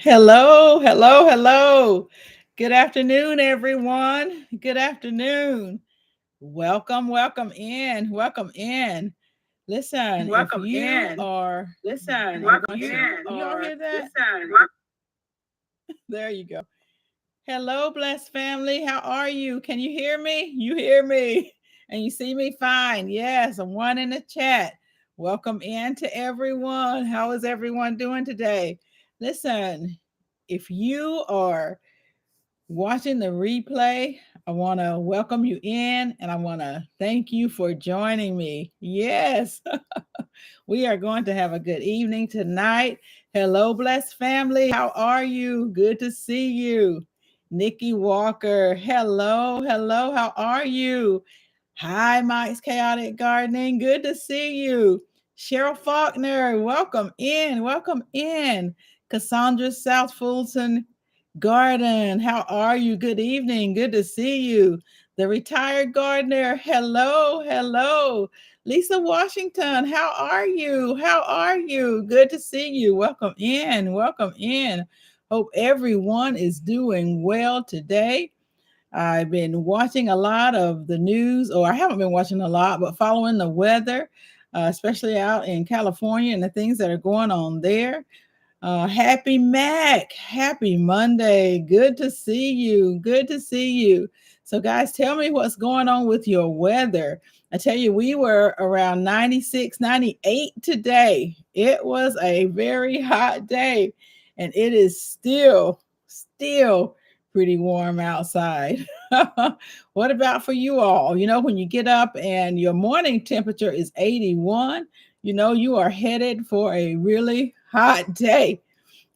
Hello, hello, hello. Good afternoon, everyone. Good afternoon. Welcome, welcome in. Welcome in. Listen, if Welcome you in. are Listen, if welcome you in, you all are, hear that? listen, There you go. Hello, blessed family. How are you? Can you hear me? You hear me and you see me fine. Yes, I'm one in the chat. Welcome in to everyone. How is everyone doing today? Listen, if you are watching the replay, I want to welcome you in and I want to thank you for joining me. Yes, we are going to have a good evening tonight. Hello, blessed family. How are you? Good to see you. Nikki Walker. Hello, hello. How are you? Hi, Mike's Chaotic Gardening. Good to see you. Cheryl Faulkner, welcome in. Welcome in. Cassandra South Fulton Garden. How are you? Good evening. Good to see you. The retired gardener. Hello, hello. Lisa Washington, how are you? How are you? Good to see you. Welcome in. Welcome in. Hope everyone is doing well today. I've been watching a lot of the news, or I haven't been watching a lot, but following the weather, especially out in California and the things that are going on there. Happy Mac. Happy Monday. Good to see you. Good to see you. So, guys, tell me what's going on with your weather. I tell you, we were around 96, 98 today. It was a very hot day, and it is still pretty warm outside. What about for you all? You know, when you get up and your morning temperature is 81, you know you are headed for a really hot day.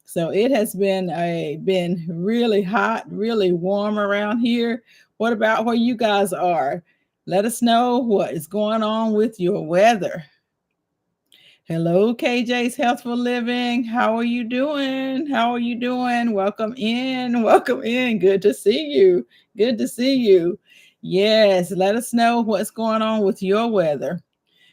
So it has been really hot, really warm around here. What about where you guys are? Let us know what is going on with your weather. Hello, KJ's Healthful Living. How are you doing? How are you doing? Welcome in. Welcome in. Good to see you. Good to see you. Yes, let us know what's going on with your weather.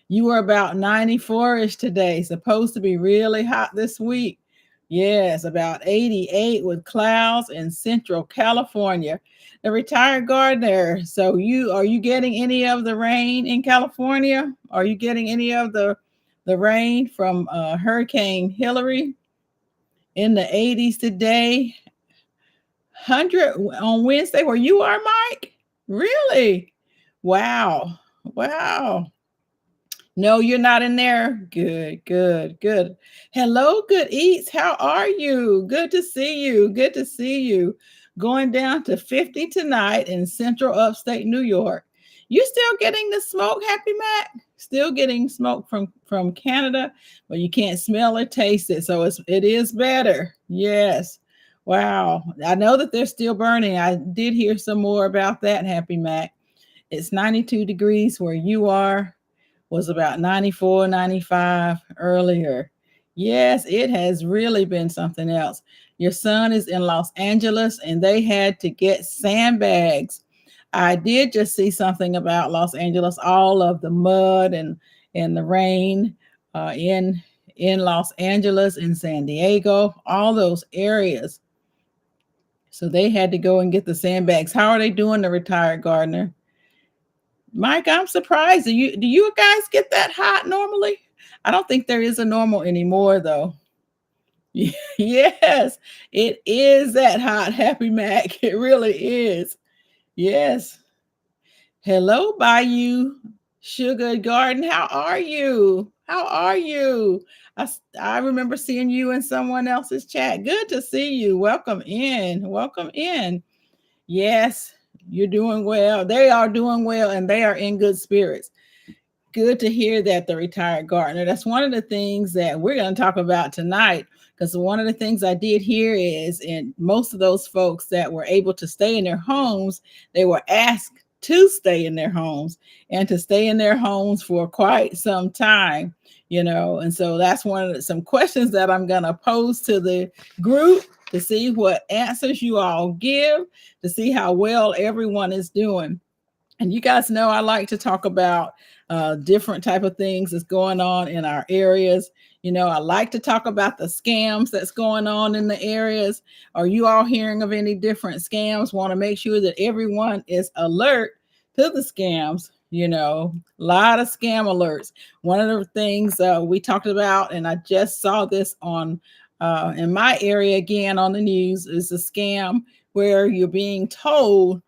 You were about 94-ish today, supposed to be really hot this week. Yes, about 88 with clouds in Central California. The retired gardener. So you getting any of the rain in California? Are you getting any of the rain from Hurricane Hillary in the 80s today? 100 on Wednesday where you are, Mike? Really? Wow. Wow. No, you're not in there. Good, good, good. Hello, Good Eats. How are you? Good to see you. Good to see you. Going down to 50 tonight in central upstate New York. You still getting the smoke, Happy Mac? Still getting smoke from Canada, but you can't smell or taste it. So it is better. Yes. Wow. I know that they're still burning. I did hear some more about that, Happy Mac. It's 92 degrees where you are, was about 94, 95 earlier. Yes, it has really been something else. Your son is in Los Angeles and they had to get sandbags. I did just see something about Los Angeles, all of the mud and the rain in Los Angeles, in San Diego, all those areas. So they had to go and get the sandbags. How are they doing, the retired gardener? Mike, I'm surprised. Do you guys get that hot normally? I don't think there is a normal anymore though. Yes, it is that hot, Happy Mac. It really is. Yes. Hello, Bayou Sugar Garden. How are you? How are you? I remember seeing you in someone else's chat. Good to see you. Welcome in. Welcome in. Yes, you're doing well. They are doing well and they are in good spirits. Good to hear that, the retired gardener. That's one of the things that we're going to talk about tonight. Because one of the things I did hear is, in most of those folks that were able to stay in their homes, they were asked to stay in their homes and to stay in their homes for quite some time, you know. And so that's some questions that I'm going to pose to the group to see what answers you all give, to see how well everyone is doing. And you guys know I like to talk about different type of things that's going on in our areas. I like to talk about the scams that's going on in the areas. Are you all hearing of any different scams? Want to make sure that everyone is alert to the scams. A lot of scam alerts. One of the things we talked about, and I just saw this on in my area again on the news, is a scam where you're being told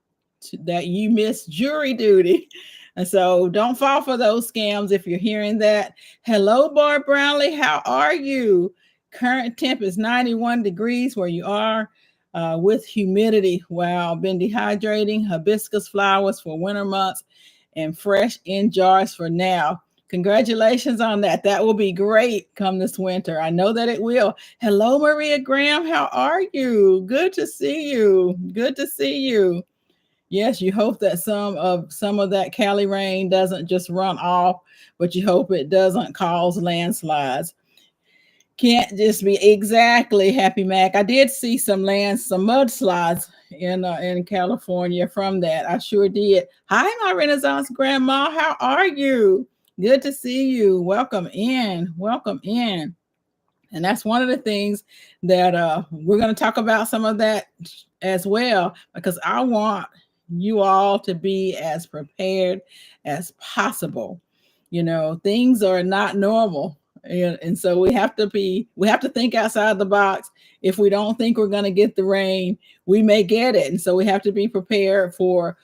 that you missed jury duty. And so don't fall for those scams if you're hearing that. Hello, Barb Brownlee. How are you? Current temp is 91 degrees where you are with humidity. Wow. Been dehydrating hibiscus flowers for winter months and fresh in jars for now. Congratulations on that. That will be great come this winter. I know that it will. Hello, Maria Graham. How are you? Good to see you. Good to see you. Yes, you hope that some of that Cali rain doesn't just run off, but you hope it doesn't cause landslides. Can't just be exactly, Happy Mac. I did see some mudslides in California from that. I sure did. Hi, my Renaissance grandma. How are you? Good to see you. Welcome in. Welcome in. And that's one of the things that we're going to talk about some of that as well, because I want you all to be as prepared as possible. Things are not normal. And so we have to think outside the box. If we don't think we're going to get the rain, we may get it. And so we have to be prepared for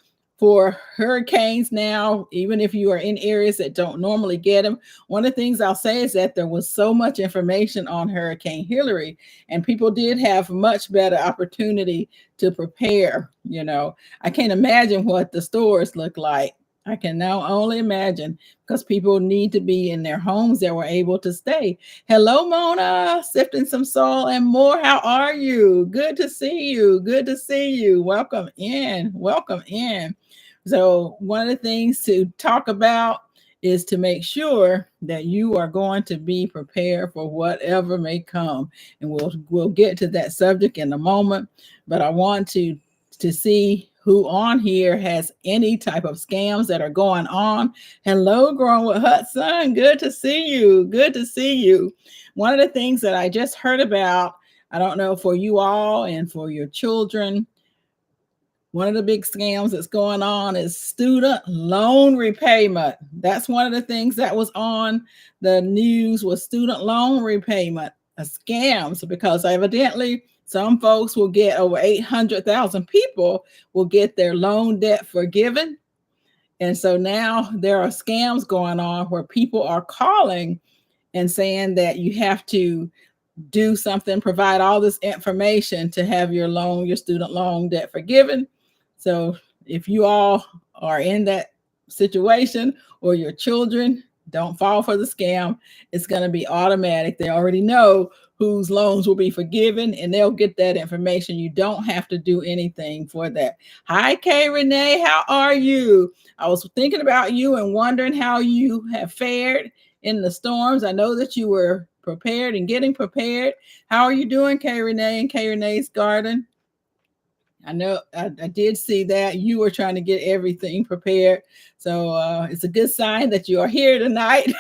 hurricanes now, even if you are in areas that don't normally get them. One of the things I'll say is that there was so much information on Hurricane Hillary, and people did have much better opportunity to prepare. I can't imagine what the stores look like. I can now only imagine, because people need to be in their homes that were able to stay. Hello, Mona, sifting some soil and more. How are you? Good to see you. Good to see you. Welcome in. Welcome in. So one of the things to talk about is to make sure that you are going to be prepared for whatever may come. And we'll get to that subject in a moment. But I want to see who on here has any type of scams that are going on. Hello, Growing with Hudson. Good to see you. Good to see you. One of the things that I just heard about, I don't know for you all and for your children, one of the big scams that's going on is student loan repayment. That's one of the things that was on the news, was student loan repayment, a scam. So because evidently some folks will get, over 800,000 people will get their loan debt forgiven. And so now there are scams going on where people are calling and saying that you have to do something, provide all this information to have your student loan debt forgiven. So if you all are in that situation, or your children, don't fall for the scam. It's going to be automatic. They already know whose loans will be forgiven, and they'll get that information. You don't have to do anything for that. Hi, Kay Renee. How are you? I was thinking about you and wondering how you have fared in the storms. I know that you were prepared and getting prepared. How are you doing, Kay Renee and Kay Renee's Garden? I know I did see that you were trying to get everything prepared. So it's a good sign that you are here tonight.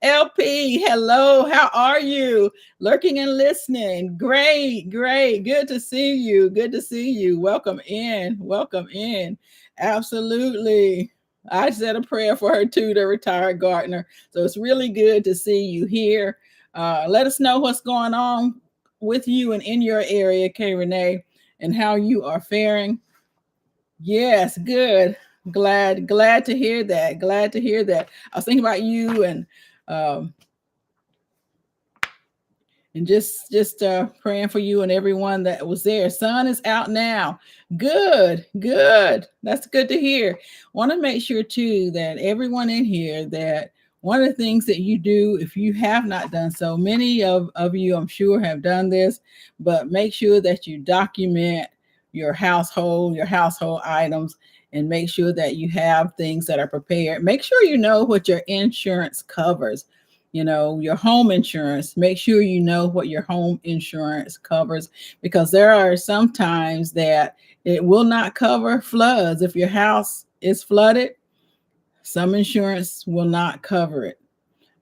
LP, hello. How are you? Lurking and listening. Great, great. Good to see you. Good to see you. Welcome in. Welcome in. Absolutely. I said a prayer for her too, the retired gardener. So it's really good to see you here. Let us know what's going on with you and in your area, Kay Renee, and how you are faring. Yes, good. Glad to hear that. Glad to hear that. I was thinking about you and just praying for you and everyone that was there. Sun is out now. Good. That's good to hear. Want to make sure too that everyone in here, that one of the things that you do, if you have not done so, many of you I'm sure have done this, but make sure that you document your household items, and make sure that you have things that are prepared. Make sure you know what your insurance covers. Your home insurance, make sure you know what your home insurance covers, because there are some times that it will not cover floods. If your house is flooded, some insurance will not cover it.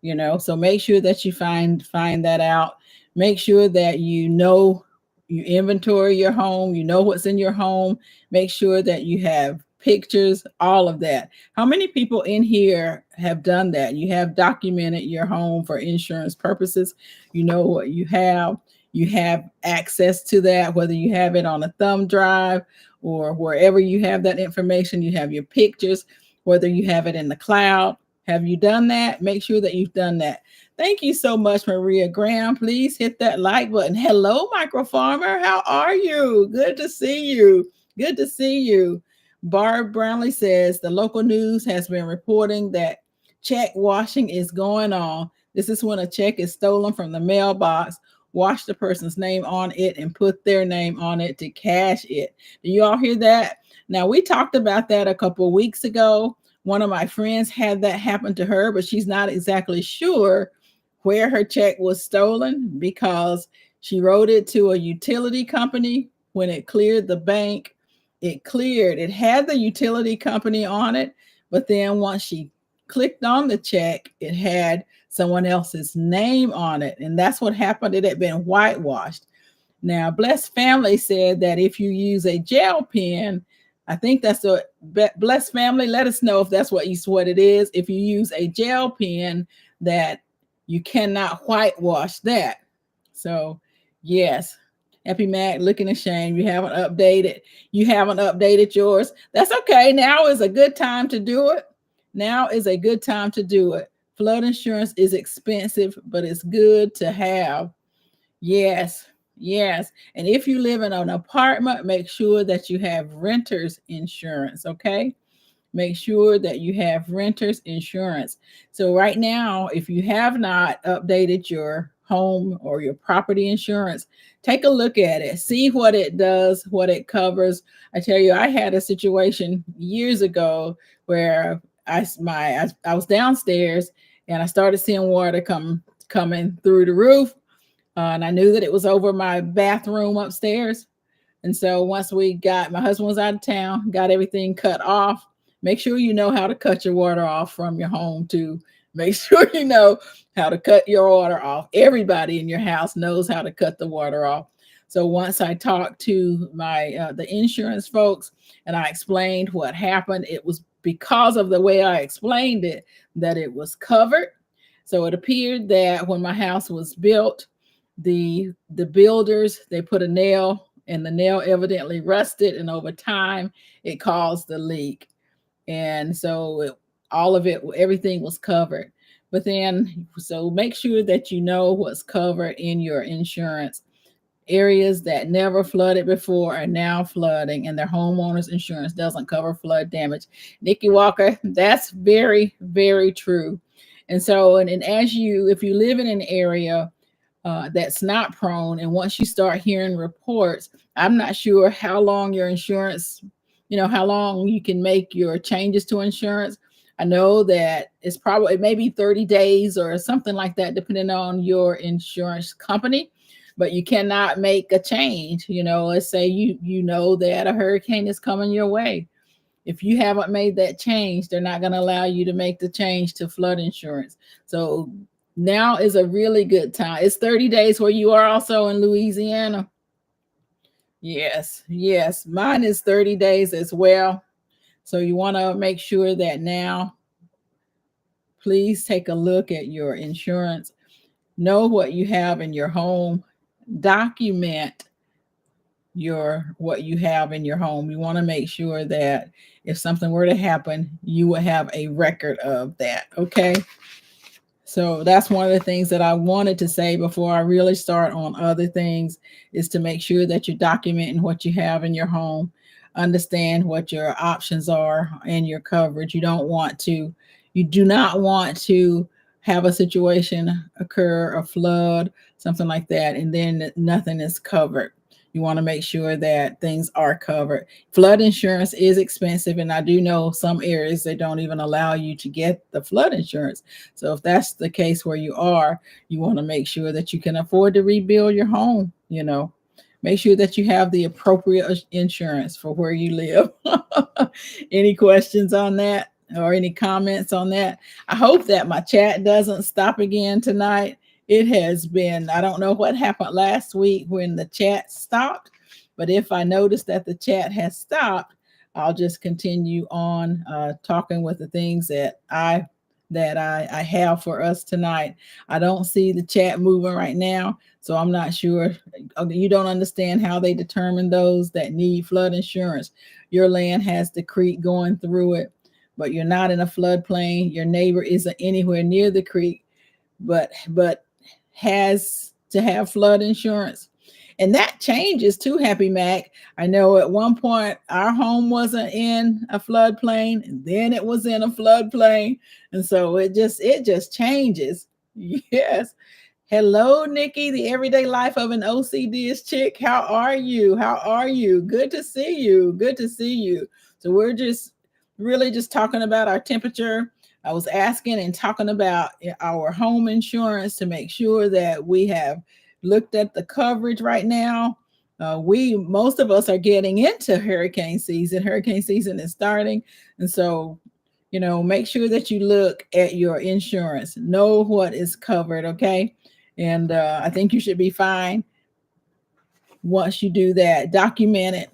So make sure that you find that out. Make sure that you inventory your home, you know what's in your home. Make sure that you have pictures, all of that. How many people in here have done that? You have documented your home for insurance purposes. You know what you have access to that, whether you have it on a thumb drive or wherever you have that information. You have your pictures, whether you have it in the cloud. Have you done that? Make sure that you've done that. Thank you so much, Maria Graham. Please hit that like button. Hello, Micro Farmer. How are you? Good to see you. Good to see you. Barb Brownlee says the local news has been reporting that check washing is going on. This is when a check is stolen from the mailbox. Wash the person's name on it and put their name on it to cash it. Do you all hear that? Now, we talked about that a couple of weeks ago. One of my friends had that happen to her, but she's not exactly sure where her check was stolen because she wrote it to a utility company. When it cleared the bank, it had the utility company on it, but then once she clicked on the check, it had someone else's name on it, and that's what happened. It had been whitewashed. Now, Blessed Family said that if you use a gel pen, I think that's a Blessed Family. Let us know if that's what it is. If you use a gel pen, that you cannot whitewash that. So, yes. Happy Mac, looking ashamed. You haven't updated. You haven't updated yours. That's okay. Now is a good time to do it. Now is a good time to do it. Flood insurance is expensive, but it's good to have. Yes. Yes. And if you live in an apartment, make sure that you have renter's insurance. Okay. Make sure that you have renter's insurance. So right now, if you have not updated your home or your property insurance, take a look at it, see what it does, what it covers. I tell you, I had a situation years ago where I was downstairs and I started seeing water coming through the roof. And I knew that it was over my bathroom upstairs. And so once my husband was out of town, got everything cut off. Make sure you know how to cut your water off from your home too. Make sure you know how to cut your water off. Everybody in your house knows how to cut the water off. So once I talked to the insurance folks and I explained what happened, it was because of the way I explained it that it was covered. So it appeared that when my house was built, the builders, they put a nail and the nail evidently rusted, and over time it caused the leak. And so everything was covered. But then, so make sure that you know what's covered in your insurance. Areas that never flooded before are now flooding, and their homeowner's insurance doesn't cover flood damage. Nikki Walker, that's very, very true. And so, if you live in an area that's not prone, and once you start hearing reports, I'm not sure how long your insurance, how long you can make your changes to insurance. I know that it may be 30 days or something like that, depending on your insurance company, but you cannot make a change. Let's say you know that a hurricane is coming your way. If you haven't made that change, they're not going to allow you to make the change to flood insurance. So now is a really good time. It's 30 days where you are also in Louisiana. Yes, yes. Mine is 30 days as well. So you want to make sure that now, please take a look at your insurance. Know what you have in your home. Document what you have in your home. You want to make sure that if something were to happen, you will have a record of that. Okay. So that's one of the things that I wanted to say before I really start on other things, is to make sure that you're documenting what you have in your home, understand what your options are and your coverage. You do not want to have a situation occur, a flood, something like that, and then nothing is covered. You want to make sure that things are covered. Flood insurance is expensive, and I do know some areas they don't even allow you to get the flood insurance. So if that's the case where you are, you want to make sure that you can afford to rebuild your home. Make sure that you have the appropriate insurance for where you live. Any questions on that? or any comments on that? I hope that my chat doesn't stop again tonight. It has been, I don't know what happened last week when the chat stopped, but if I notice that the chat has stopped, I'll just continue on talking with the things that I have for us tonight. I don't see the chat moving right now, so I'm not sure. You don't understand how they determine those that need flood insurance. Your land has the creek going through it, but you're not in a floodplain. Your neighbor isn't anywhere near the creek, but has to have flood insurance. And that changes too, Happy Mac. I know at one point our home wasn't in a floodplain, and then it was in a floodplain. And so it just changes. Yes. Hello, Nikki, the everyday life of an OCD chick. How are you? How are you? Good to see you. Good to see you. So we're just really just talking about our temperature. I was asking and talking about our home insurance to make sure that we have looked at the coverage right now. Most of us are getting into hurricane season. Hurricane season is starting. And so, make sure that you look at your insurance, know what is covered. Okay. And I think you should be fine once you do that. Document it,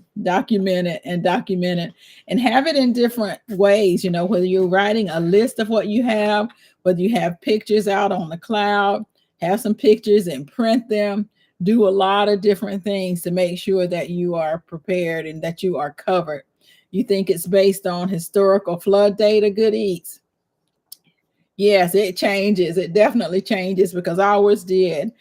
and have it in different ways. Whether you're writing a list of what you have, whether you have pictures out on the cloud, have some pictures and print them. Do a lot of different things to make sure that you are prepared and that you are covered. You think it's based on historical flood data, Good Eats? Yes, it changes. It definitely changes because ours did,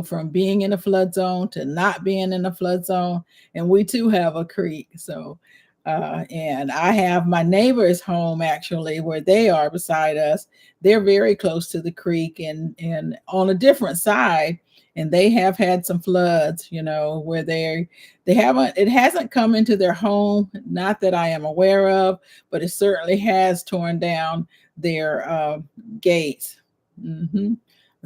from being in a flood zone to not being in a flood zone. And we too have a creek. So, and I have my neighbor's home actually where they are beside us. They're very close to the creek and on a different side. And they have had some floods, where it hasn't come into their home, not that I am aware of, but it certainly has torn down their gates. And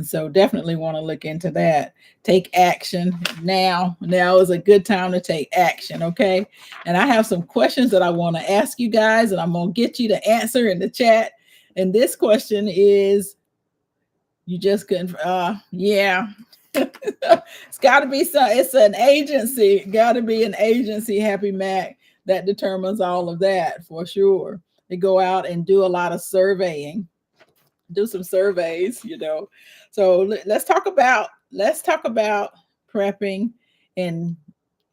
so definitely want to look into that. Take action now. Now is a good time to take action. Okay. And I have some questions that I want to ask you guys, and I'm going to get you to answer in the chat. And this question is, you just couldn't, yeah. It's got to be it's an agency, got to be an agency, Happy Mac, that determines all of that for sure. They go out and do a lot of surveying, do some surveys. So let's talk about prepping, and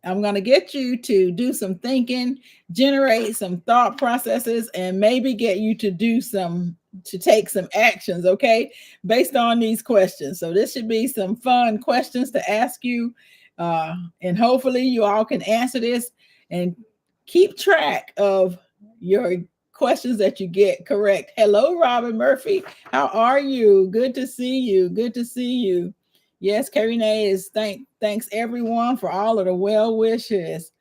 I'm going to get you to do some thinking, generate some thought processes, and maybe get you to take some actions, okay, based on these questions. So this should be some fun questions to ask you, and hopefully you all can answer this and keep track of your questions that you get correct. Hello, Robin Murphy. How are you? Good to see you. Good to see you. Yes, Carrie is thanks everyone for all of the well wishes.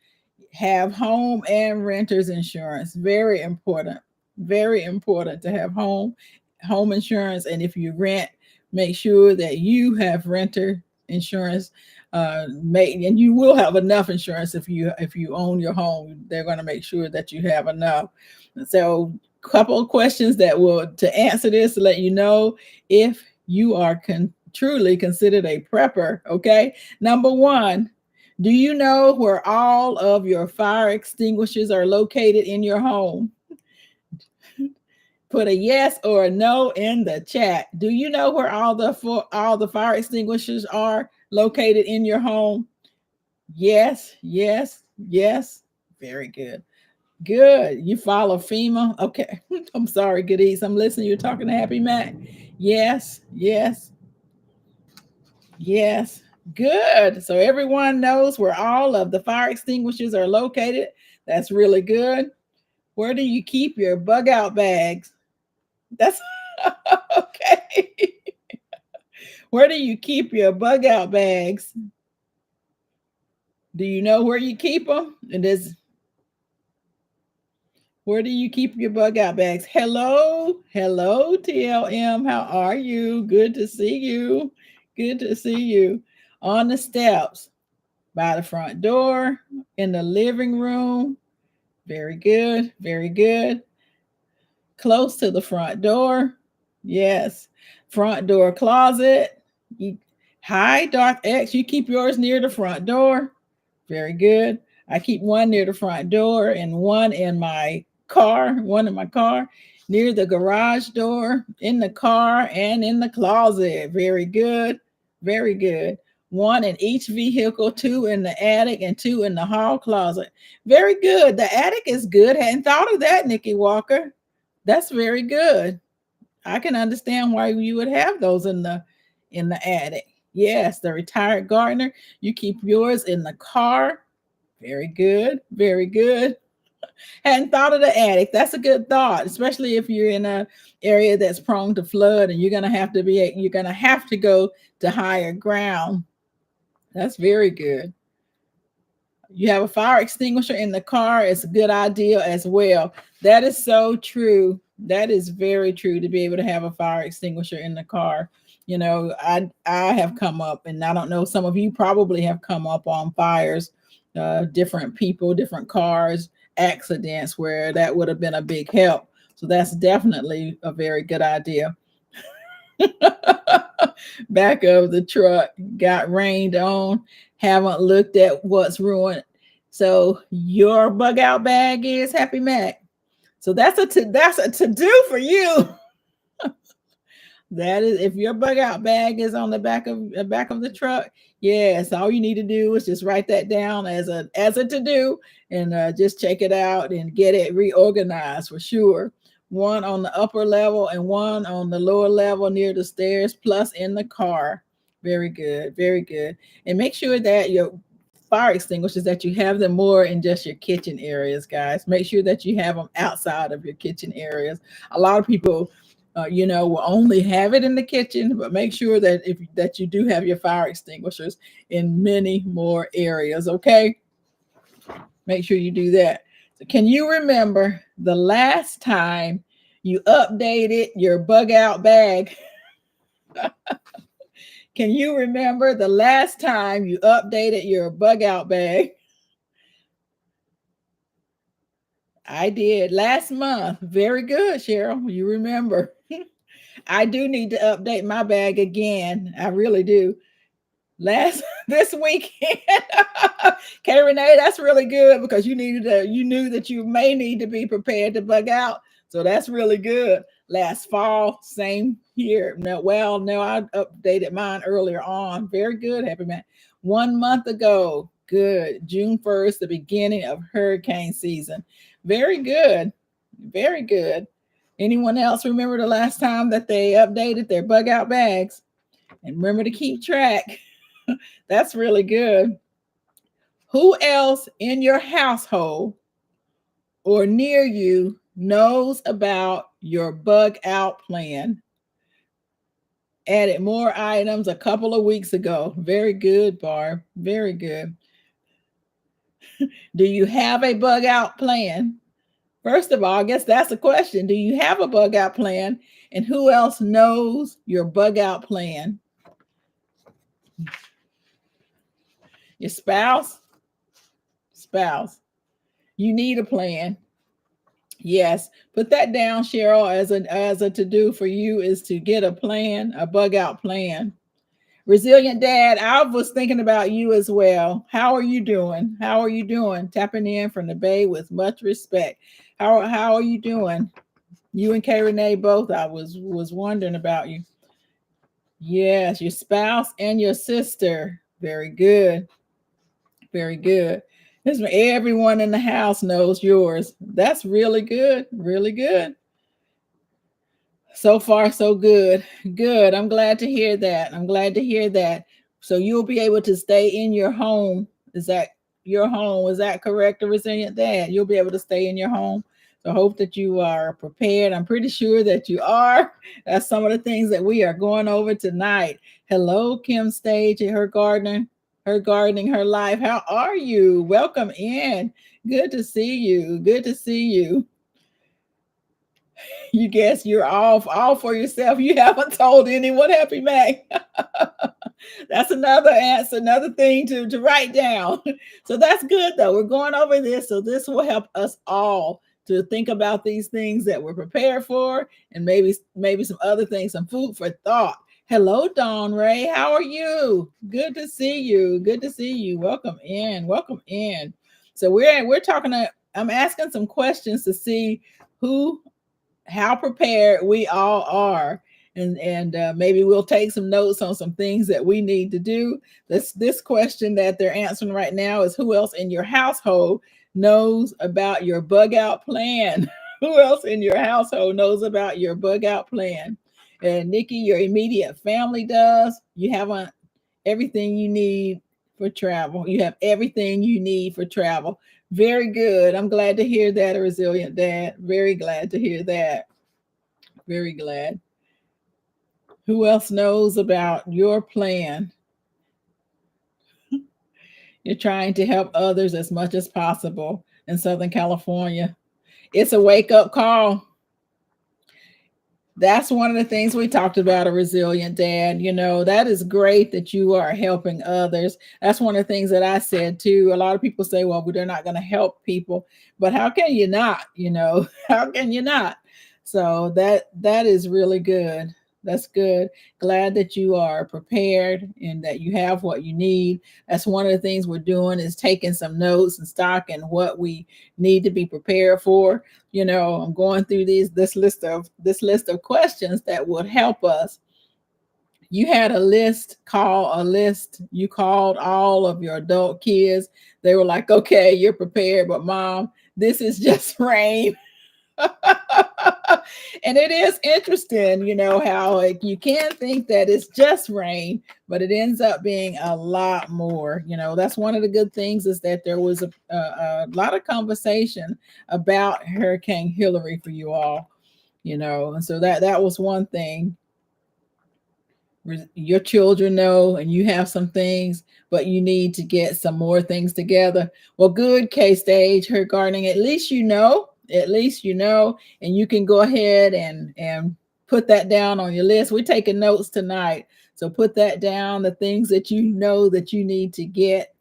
Have home and renters insurance. Very important. Very important to have home insurance. And if you rent, make sure that you have renter insurance. And you will have enough insurance if you own your home. They're going to make sure that you have enough. So, couple of questions that will to answer this to let you know if you are truly considered a prepper. Okay. Number one, do you know where all of your fire extinguishers are located in your home? Put a yes or a no in the chat. Do you know where all the fire extinguishers are located in your home? Yes, yes, yes. Very good. Good. You follow FEMA? Okay. I'm sorry, Goodies. I'm listening. You're talking to Happy Mac. Yes, yes, yes. Good. So everyone knows where all of the fire extinguishers are located. That's really good. Where do you keep your bug out bags? That's okay. Where do you keep your bug out bags? Do you know where you keep them? Where do you keep your bug out bags? Hello, TLM. How are you? Good to see you. Good to see you. On the steps, by the front door, in the living room. Very good. Very good. close to the front door. Yes. Front door closet. You, hi, Dark X. You keep yours near the front door. Very good. I keep one near the front door and one in my car, near the garage door, in the car, and in the closet. Very good. Very good. One in each vehicle, two in the attic, and two in the hall closet. Very good. The attic is good. Hadn't thought of that, Nikki Walker. That's very good. I can understand why you would have those in the attic. Yes, the retired gardener. You keep yours in the car. Very good. Very good. Hadn't thought of the attic. That's a good thought, especially if you're in a area that's prone to flood and you're gonna have to go to higher ground. That's very good. You have a fire extinguisher in the car. It's a good idea as well. That is so true. That is very true, to be able to have a fire extinguisher in the car. You know, I have come up, and I don't know, some of you probably have come up on fires, different people, different cars, accidents where that would have been a big help. So that's definitely a very good idea. Back of the truck got rained on. Haven't looked at what's ruined. So your bug out bag is Happy Mac. So that's a to do for you. That is, if your bug out bag is on the back of the truck, yes, all you need to do is just write that down as a to do, and just check it out and get it reorganized for sure. One on the upper level and one on the lower level near the stairs, plus in the car. Very good, very good. And make sure that your fire extinguishers, that you have them more in just your kitchen areas, guys. Make sure that you have them outside of your kitchen areas. A lot of people will only have it in the kitchen, but make sure that you do have your fire extinguishers in many more areas. Okay, make sure you do that. So can you remember the last time you updated your bug out bag? Can you remember the last time you updated your bug out bag? I did last month. Very good, Cheryl. You remember. I do need to update my bag again. I really do. This weekend. Okay, Renee, that's really good, because you knew that you may need to be prepared to bug out. So that's really good. Last fall, same here. No, I updated mine earlier on. Very good, Happy Man. 1 month ago. Good. June 1st, the beginning of hurricane season. Very good. Very good. Anyone else remember the last time that they updated their bug out bags? And remember to keep track. That's really good. Who else in your household or near you knows about your bug out plan? Added more items a couple of weeks ago. Very good, Barb. Very good. Do you have a bug out plan? First of all, I guess that's a question. Do you have a bug out plan? And who else knows your bug out plan? Your spouse? Spouse. You need a plan. Yes. Put that down, Cheryl, as a to-do for you, is to get a plan, a bug out plan. Resilient Dad, I was thinking about you as well. How are you doing? How are you doing? Tapping in from the Bay with much respect. How are you doing? You and Kay Renee both. I was wondering about you. Yes, your spouse and your sister. Very good. Very good. Everyone in the house knows yours. That's really good. Really good. So far, so good. Good. I'm glad to hear that. I'm glad to hear that. So you'll be able to stay in your home. Is that your home? Is that correct, Resilient Dad? You'll be able to stay in your home. So I hope that you are prepared. I'm pretty sure that you are. That's some of the things that we are going over tonight. Hello, Kim Stage and her gardening, her life. How are you? Welcome in. Good to see you. Good to see you. You guess you're all for yourself. You haven't told anyone, Happy Mac. That's another answer, another thing to write down. So that's good, though. We're going over this, so this will help us all to think about these things that we're prepared for, and maybe some other things, some food for thought. Hello, Dawn Ray. How are you? Good to see you. Good to see you. Welcome in. Welcome in. So we're talking. I'm asking some questions to see who how prepared we all are, and maybe we'll take some notes on some things that we need to do. This question that they're answering right now is, who else in your household knows about your bug out plan? Who else in your household knows about your bug out plan? And Nikki, your immediate family does. You have everything you need for travel. You have everything you need for travel. Very good. I'm glad to hear that, a resilient dad. Very glad to hear that. Very glad. Who else knows about your plan? You're trying to help others as much as possible in Southern California. It's a wake up call. That's one of the things we talked about, a resilient dad. You know, that is great that you are helping others. That's one of the things that I said too. A lot of people say, well, they're not going to help people, but how can you not? You know, how can you not? So that is really good. That's good. Glad that you are prepared and that you have what you need. That's one of the things we're doing, is taking some notes and stock and what we need to be prepared for. You know, I'm going through this list of questions that would help us. You had a list. You called all of your adult kids. They were like, okay, you're prepared, but mom, this is just rain. And it is interesting, you know, how like you can think that it's just rain, but it ends up being a lot more. You know, that's one of the good things, is that there was a lot of conversation about Hurricane Hillary for you all, you know, and so that was one thing. Your children know, and you have some things, but you need to get some more things together. Well, good, K Stage, her gardening. At least you know, and you can go ahead and put that down on your list. We're taking notes tonight, so put that down, the things that you know that you need to get.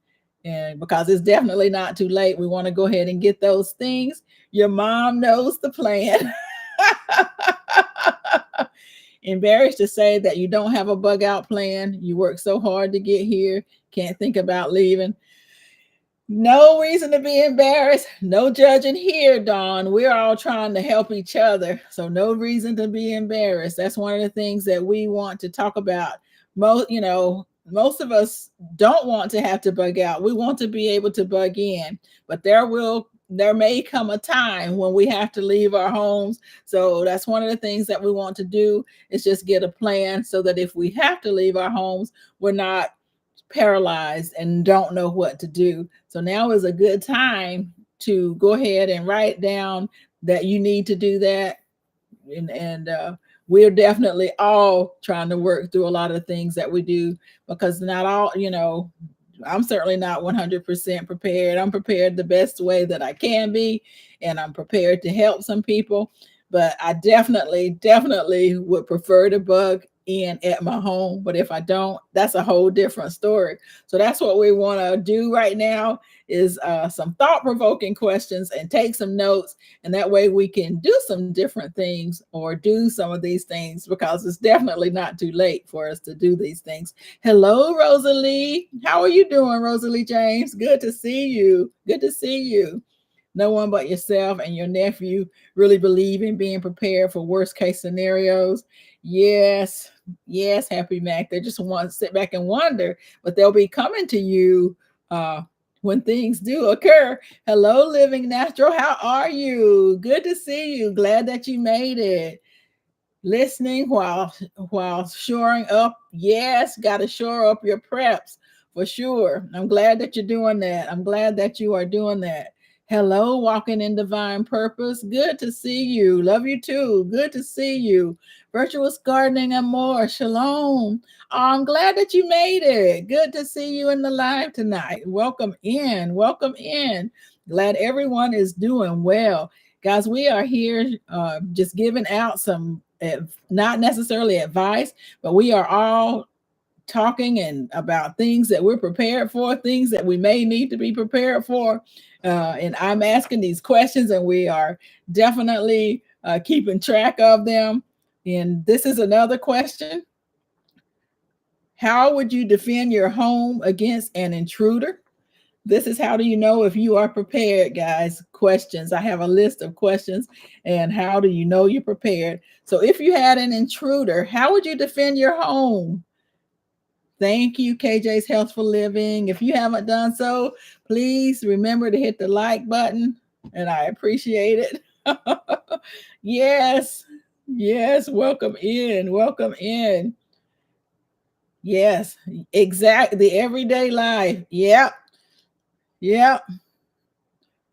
And because it's definitely not too late, we want to go ahead and get those things. Your mom knows the plan. Embarrassed to say that you don't have a bug out plan. You work so hard to get here, can't think about leaving. No reason to be embarrassed. No judging here, Dawn. We're all trying to help each other. So no reason to be embarrassed. That's one of the things that we want to talk about. Most of us don't want to have to bug out. We want to be able to bug in, but there may come a time when we have to leave our homes. So that's one of the things that we want to do, is just get a plan, so that if we have to leave our homes, we're not paralyzed and don't know what to do. So now is a good time to go ahead and write down that you need to do that. And we're definitely all trying to work through a lot of things that we do, because not all, I'm certainly not 100% prepared. I'm prepared the best way that I can be, and I'm prepared to help some people. But I definitely would prefer to bug in at my home. But if I don't, that's a whole different story. So that's what we want to do right now, is some thought-provoking questions and take some notes. And that way we can do some different things, or do some of these things, because it's definitely not too late for us to do these things. Hello, Rosalie. How are you doing, Rosalie James? Good to see you. Good to see you. No one but yourself and your nephew really believe in being prepared for worst case scenarios. Yes, Happy Mac. They just want to sit back and wonder, but they'll be coming to you when things do occur. Hello, Living Natural. How are you? Good to see you. Glad that you made it. Listening while shoring up. Yes, got to shore up your preps for sure. I'm glad that you're doing that. I'm glad that you are doing that. Hello, Walking in Divine Purpose. Good to see you. Love you too. Good to see you. Virtuous Gardening and more. Shalom. I'm glad that you made it. Good to see you in the live tonight. Welcome in. Welcome in. Glad everyone is doing well. Guys, we are here just giving out some, not necessarily advice, but we are all talking and about things that we're prepared for, things that we may need to be prepared for. And I'm asking these questions, and we are definitely keeping track of them. And this is another question. How would you defend your home against an intruder? This is how do you know if you are prepared, guys? Questions. I have a list of questions, and how do you know you're prepared? So if you had an intruder, how would you defend your home? Thank you, KJ's Healthful Living. If you haven't done so, please remember to hit the like button, and I appreciate it. Yes, yes, welcome in, welcome in. Yes, exactly. The everyday life. Yep, yep.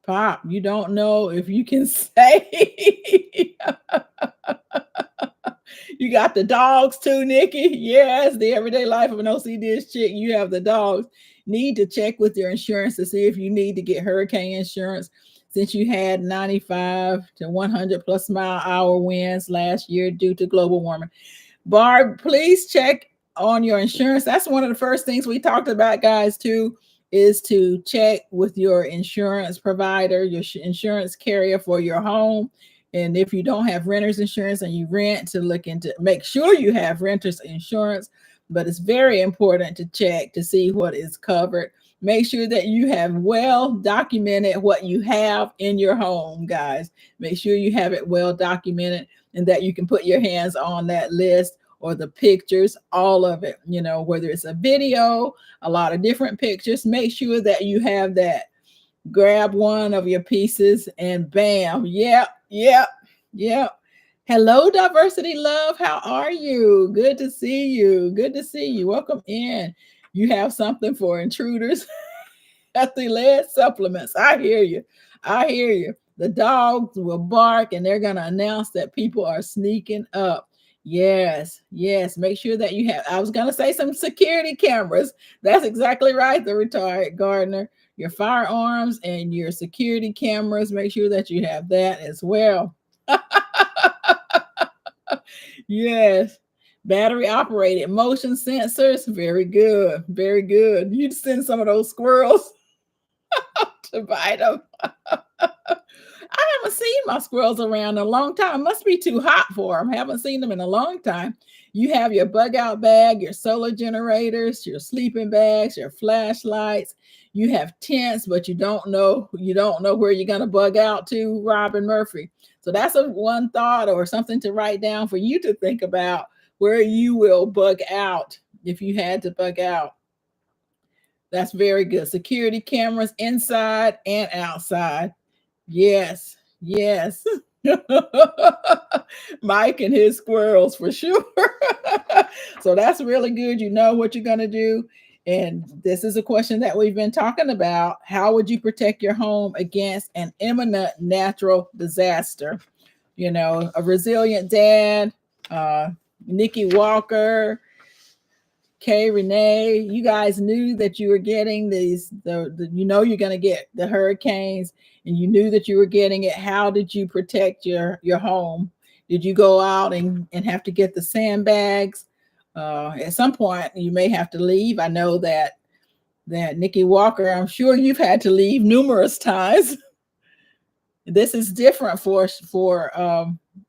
Pop, you don't know if you can say. You got the dogs too, Nikki. Yes, the everyday life of an OCD chick. You have the dogs. Need to check with your insurance to see if you need to get hurricane insurance since you had 95 to 100 plus mile hour winds last year due to global warming. Barb, please check on your insurance. That's one of the first things we talked about, guys, too, is to check with your insurance provider, your insurance carrier for your home. And if you don't have renter's insurance and you rent, to look into, make sure you have renter's insurance. But it's very important to check to see what is covered. Make sure that you have well documented what you have in your home, guys. Make sure you have it well documented and that you can put your hands on that list or the pictures, all of it, you know, whether it's a video, a lot of different pictures. Make sure that you have that. Grab one of your pieces and bam. Yep, yep, yep. Hello, Diversity Love. How are you? Good to see you. Good to see you. Welcome in. You have something for intruders. Healthy lead supplements. I hear you. I hear you. The dogs will bark and they're going to announce that people are sneaking up. Yes, yes. Make sure that you have, I was going to say some security cameras. That's exactly right, the retired gardener. Your firearms and your security cameras. Make sure that you have that as well. Yes. Battery operated motion sensors. Very good. Very good. You'd send some of those squirrels to bite them. I haven't seen my squirrels around in a long time. It must be too hot for them. Haven't seen them in a long time. You have your bug out bag, your solar generators, your sleeping bags, your flashlights. You have tents, but you don't know where you're going to bug out to, Robin Murphy. So that's a one thought or something to write down for you to think about where you will bug out if you had to bug out. That's very good. Security cameras inside and outside. Yes, yes. Mike and his squirrels for sure. So that's really good. You know what you're going to do. And this is a question that we've been talking about. How would you protect your home against an imminent natural disaster? You know, a resilient dad, Nikki Walker, Kay Renee, you guys knew that you were getting these, you know, you're going to get the hurricanes and you knew that you were getting it. How did you protect your home? Did you go out and have to get the sandbags? At some point you may have to leave. I know that Nikki Walker, I'm sure you've had to leave numerous times. This is different for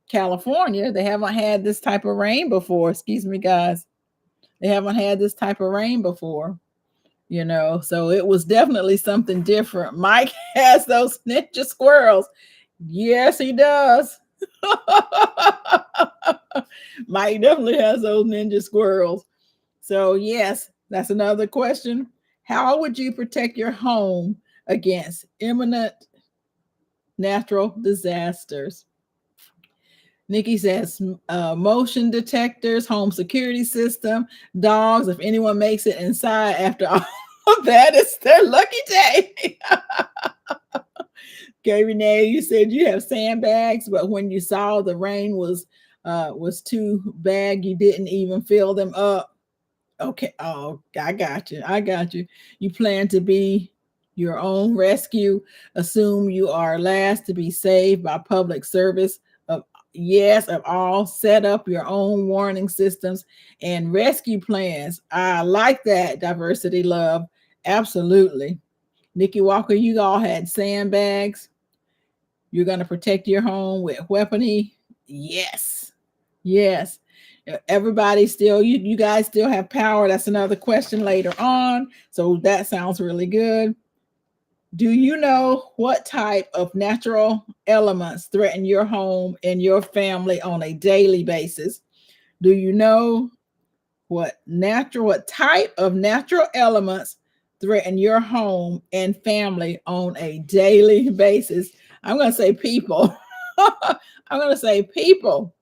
California. They haven't had this type of rain before. Excuse me, guys. They haven't had this type of rain before, you know, so it was definitely something different. Mike has those ninja squirrels. Yes, he does. Mike definitely has those ninja squirrels. So yes, that's another question. How would you protect your home against imminent natural disasters? Nikki says motion detectors, home security system, dogs. If anyone makes it inside after all of that, it's their lucky day. Okay, Renee, you said you have sandbags, but when you saw the rain was too bad, you didn't even fill them up. Okay. Oh, I got you. I got you. You plan to be your own rescue. Assume you are last to be saved by public service of yes, of all set up your own warning systems and rescue plans. I like that, diversity love. Absolutely. Nikki Walker, you all had sandbags. You're going to protect your home with weaponry. Yes. Yes. Everybody still, you guys still have power. That's another question later on. So that sounds really good. Do you know what type of natural elements threaten your home and your family on a daily basis? Do you know what type of natural elements threaten your home and family on a daily basis? I'm going to say people. I'm going to say people.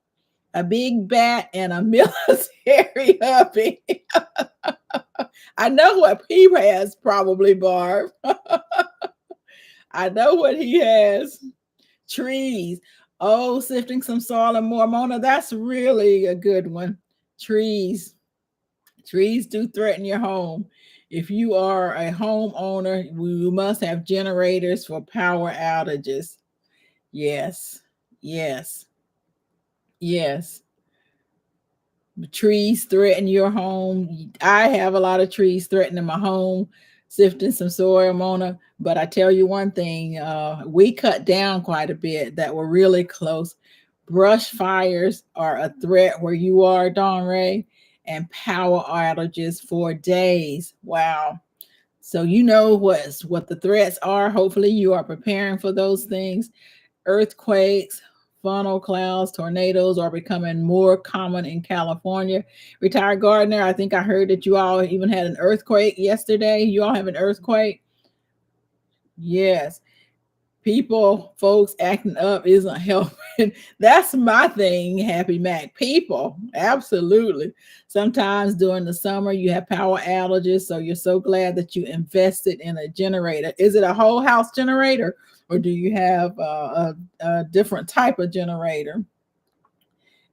A big bat and a military hubby. I know what he has, probably, Barb. I know what he has. Trees. Oh, sifting some soil and more. Mona, that's really a good one. Trees. Trees do threaten your home. If you are a homeowner, you must have generators for power outages. Yes. Yes. Yes. Trees threaten your home. I have a lot of trees threatening my home, sifting some soil, Mona. But I tell you one thing, we cut down quite a bit that were really close. Brush fires are a threat where you are, Dawn Ray, and power outages for days. Wow. So you know what the threats are. Hopefully you are preparing for those things. Earthquakes, funnel clouds, tornadoes are becoming more common in California. Retired gardener, I think I heard that you all even had an earthquake yesterday. You all have an earthquake? Yes. People, folks acting up isn't helping. That's my thing, Happy Mac. People, absolutely. Sometimes during the summer, you have power outages, so you're so glad that you invested in a generator. Is it a whole house generator, or do you have a different type of generator?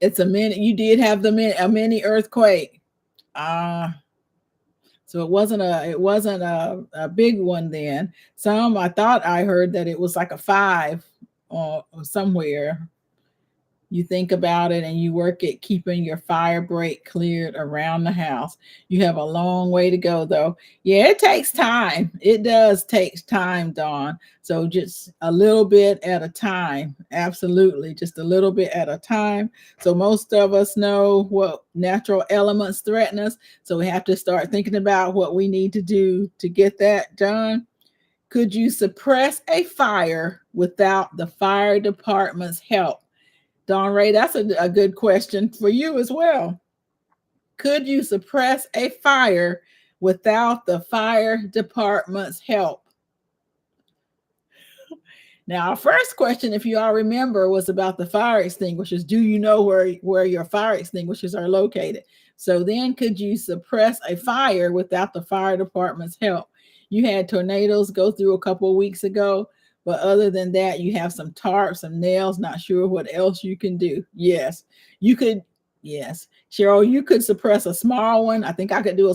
It's a mini. You did have a mini earthquake. Ah, so it wasn't a big one then. Some I thought I heard that it was like a 5 or somewhere. You think about it and you work at keeping your fire break cleared around the house. You have a long way to go, though. Yeah, it takes time. It does take time, Dawn. So just a little bit at a time. Absolutely. Just a little bit at a time. So most of us know what natural elements threaten us. So we have to start thinking about what we need to do to get that done. Could you suppress a fire without the fire department's help? Don Ray, that's a good question for you as well. Could you suppress a fire without the fire department's help? Now, our first question, if you all remember, was about the fire extinguishers. Do you know where your fire extinguishers are located? So then, could you suppress a fire without the fire department's help? You had tornadoes go through a couple of weeks ago, but other than that, you have some tarps, some nails, not sure what else you can do. Yes, you could. Yes, Cheryl, you could suppress a small one. I think I could do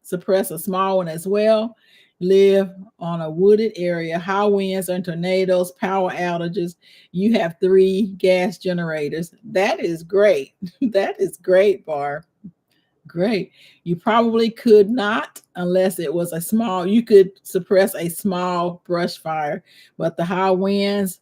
suppress a small one as well. Live on a wooded area, high winds and tornadoes, power outages. You have 3 gas generators. That is great. That is great, Barb. Great. You probably could not unless it was a small, you could suppress a small brush fire, but the high winds,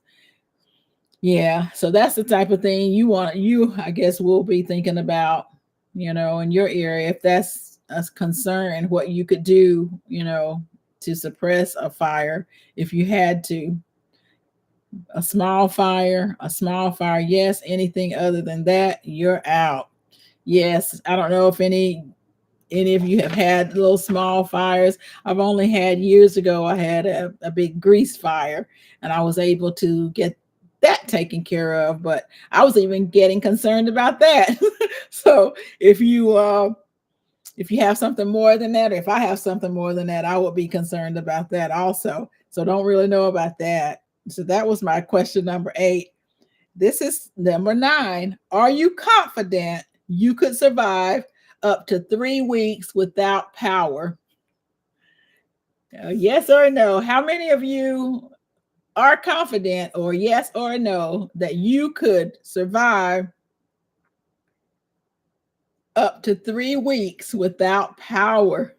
yeah. So that's the type of thing I guess, will be thinking about, in your area, if that's a concern, what you could do, to suppress a fire if you had to. A small fire, yes. Anything other than that, you're out. Yes, I don't know if any of you have had little small fires. I've only had years ago, I had a big grease fire and I was able to get that taken care of, but I was even getting concerned about that. So if you have something more than that, or if I have something more than that, I would be concerned about that also. So don't really know about that. So that was my question number 8. This is number 9. Are you confident you could survive up to 3 weeks without power? Yes or no? How many of you are confident, or yes or no, that you could survive up to 3 weeks without power?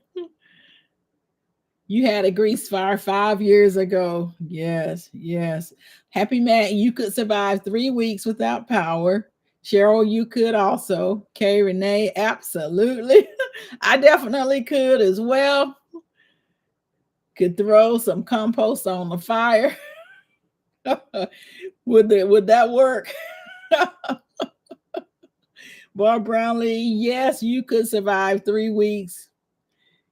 You had a grease fire 5 years ago. Yes, yes. Happy Matt, you could survive 3 weeks without power. Cheryl, you could also. Kay Renee, absolutely. I definitely could as well. Could throw some compost on the fire. Would that work? Bob Brownlee, yes, you could survive 3 weeks.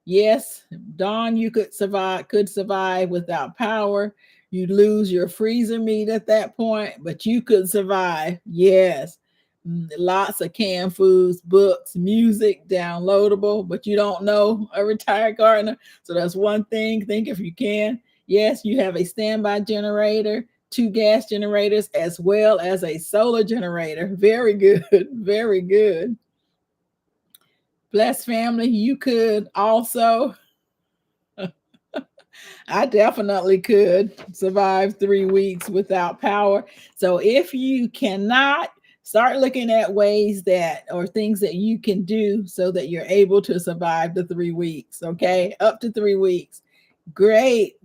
Yes, Dawn, you could survive without power. You'd lose your freezer meat at that point, but you could survive. Yes. Lots of canned foods, books, music, downloadable, but you don't know a retired gardener. So that's one thing. Think if you can. Yes, you have a standby generator, 2 gas generators, as well as a solar generator. Very good. Very good. Blessed family, you could also. I definitely could survive 3 weeks without power. So if you cannot, start looking at ways that, or things that you can do so that you're able to survive the 3 weeks. Okay. Up to 3 weeks. Great.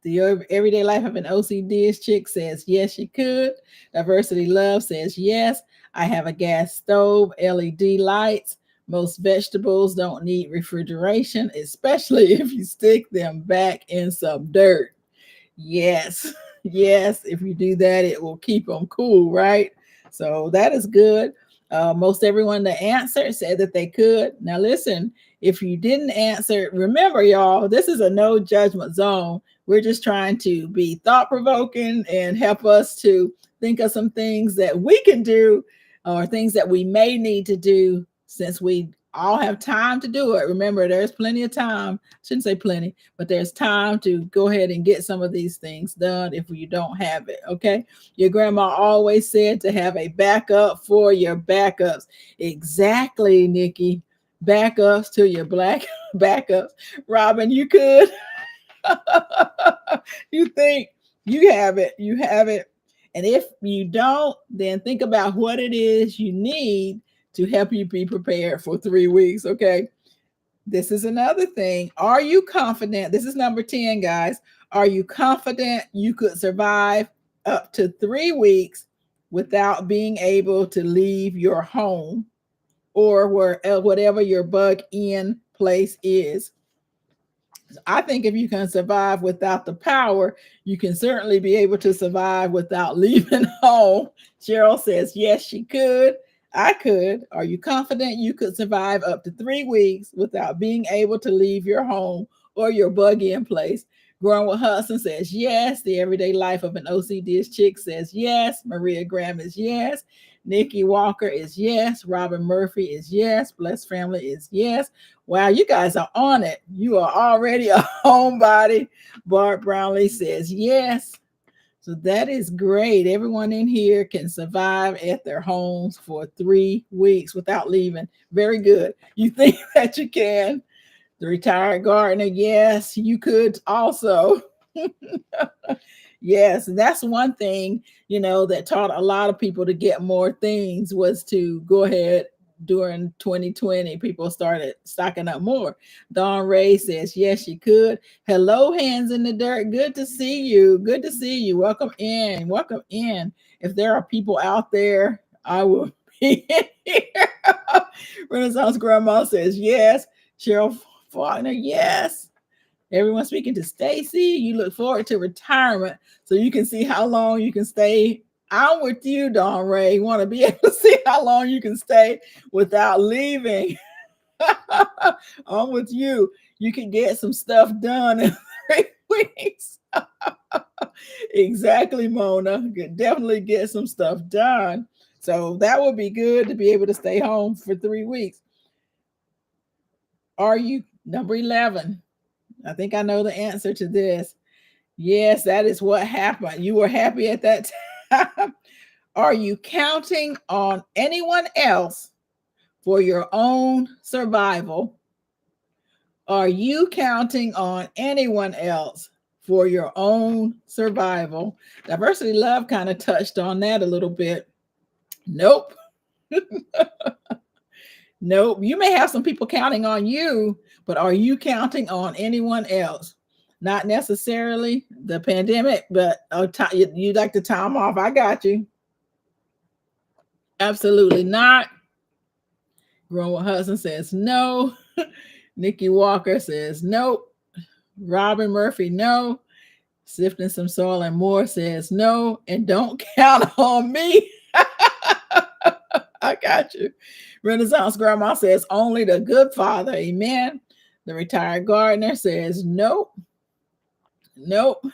The Everyday Life of an OCD chick says, yes, she could. Diversity Love says, yes. I have a gas stove, LED lights. Most vegetables don't need refrigeration, especially if you stick them back in some dirt. Yes, yes. If you do that, it will keep them cool, right? So that is good. Most everyone that answered said that they could. Now, listen, if you didn't answer, remember, y'all, this is a no judgment zone. We're just trying to be thought provoking and help us to think of some things that we can do, or things that we may need to do, since we all have time to do it. Remember, there's plenty of time. Shouldn't say plenty, but there's time to go ahead and get some of these things done if you don't have it. Okay. Your grandma always said to have a backup for your backups. Exactly, Nikki. Backups to your black backups. Robin, you could. You think you have it. You have it. And if you don't, then think about what it is you need to help you be prepared for 3 weeks. Okay. This is another thing. Are you confident? This is number 10, guys. Are you confident you could survive up to 3 weeks without being able to leave your home, or whatever your bug in place is? I think if you can survive without the power, you can certainly be able to survive without leaving home. Cheryl says, yes, she could. I could. Are you confident you could survive up to 3 weeks without being able to leave your home or your buggy in place? Growing with Hudson says yes. The Everyday Life of an OCD chick says yes. Maria Graham is yes. Nikki Walker is yes. Robin Murphy is yes. Blessed Family is yes. Wow, you guys are on it. You are already a homebody. Bart Brownlee says yes. So that is great. Everyone in here can survive at their homes for 3 weeks without leaving. Very good. You think that you can? The retired gardener, yes, you could also. Yes, that's one thing, that taught a lot of people to get more things, was to go ahead. During 2020, people started stocking up more. Dawn Ray says, yes, you could. Hello, Hands in the Dirt. Good to see you. Good to see you. Welcome in. Welcome in. If there are people out there, I will be in here. Renaissance Grandma says, yes. Cheryl Faulkner, yes. Everyone speaking to Stacy. You look forward to retirement so you can see how long you can stay. I'm with you, Dawn Ray. You want to be able to see how long you can stay without leaving. I'm with you. You can get some stuff done in 3 weeks. Exactly, Mona. Could definitely get some stuff done. So that would be good to be able to stay home for 3 weeks. Are you number 11? I think I know the answer to this. Yes, that is what happened. You were happy at that time. Are you counting on anyone else for your own survival? Are you counting on anyone else for your own survival. Diversity Love kind of touched on that a little bit. Nope. Nope. You may have some people counting on you, but are you counting on anyone else? Not necessarily the pandemic, but you like the time off. I got you. Absolutely not. Grown Hudson says no. Nikki Walker says nope. Robin Murphy, no. Sifting Some Soil and More says no. And don't count on me. I got you. Renaissance Grandma says only the good father. Amen. The retired gardener says nope. Nope.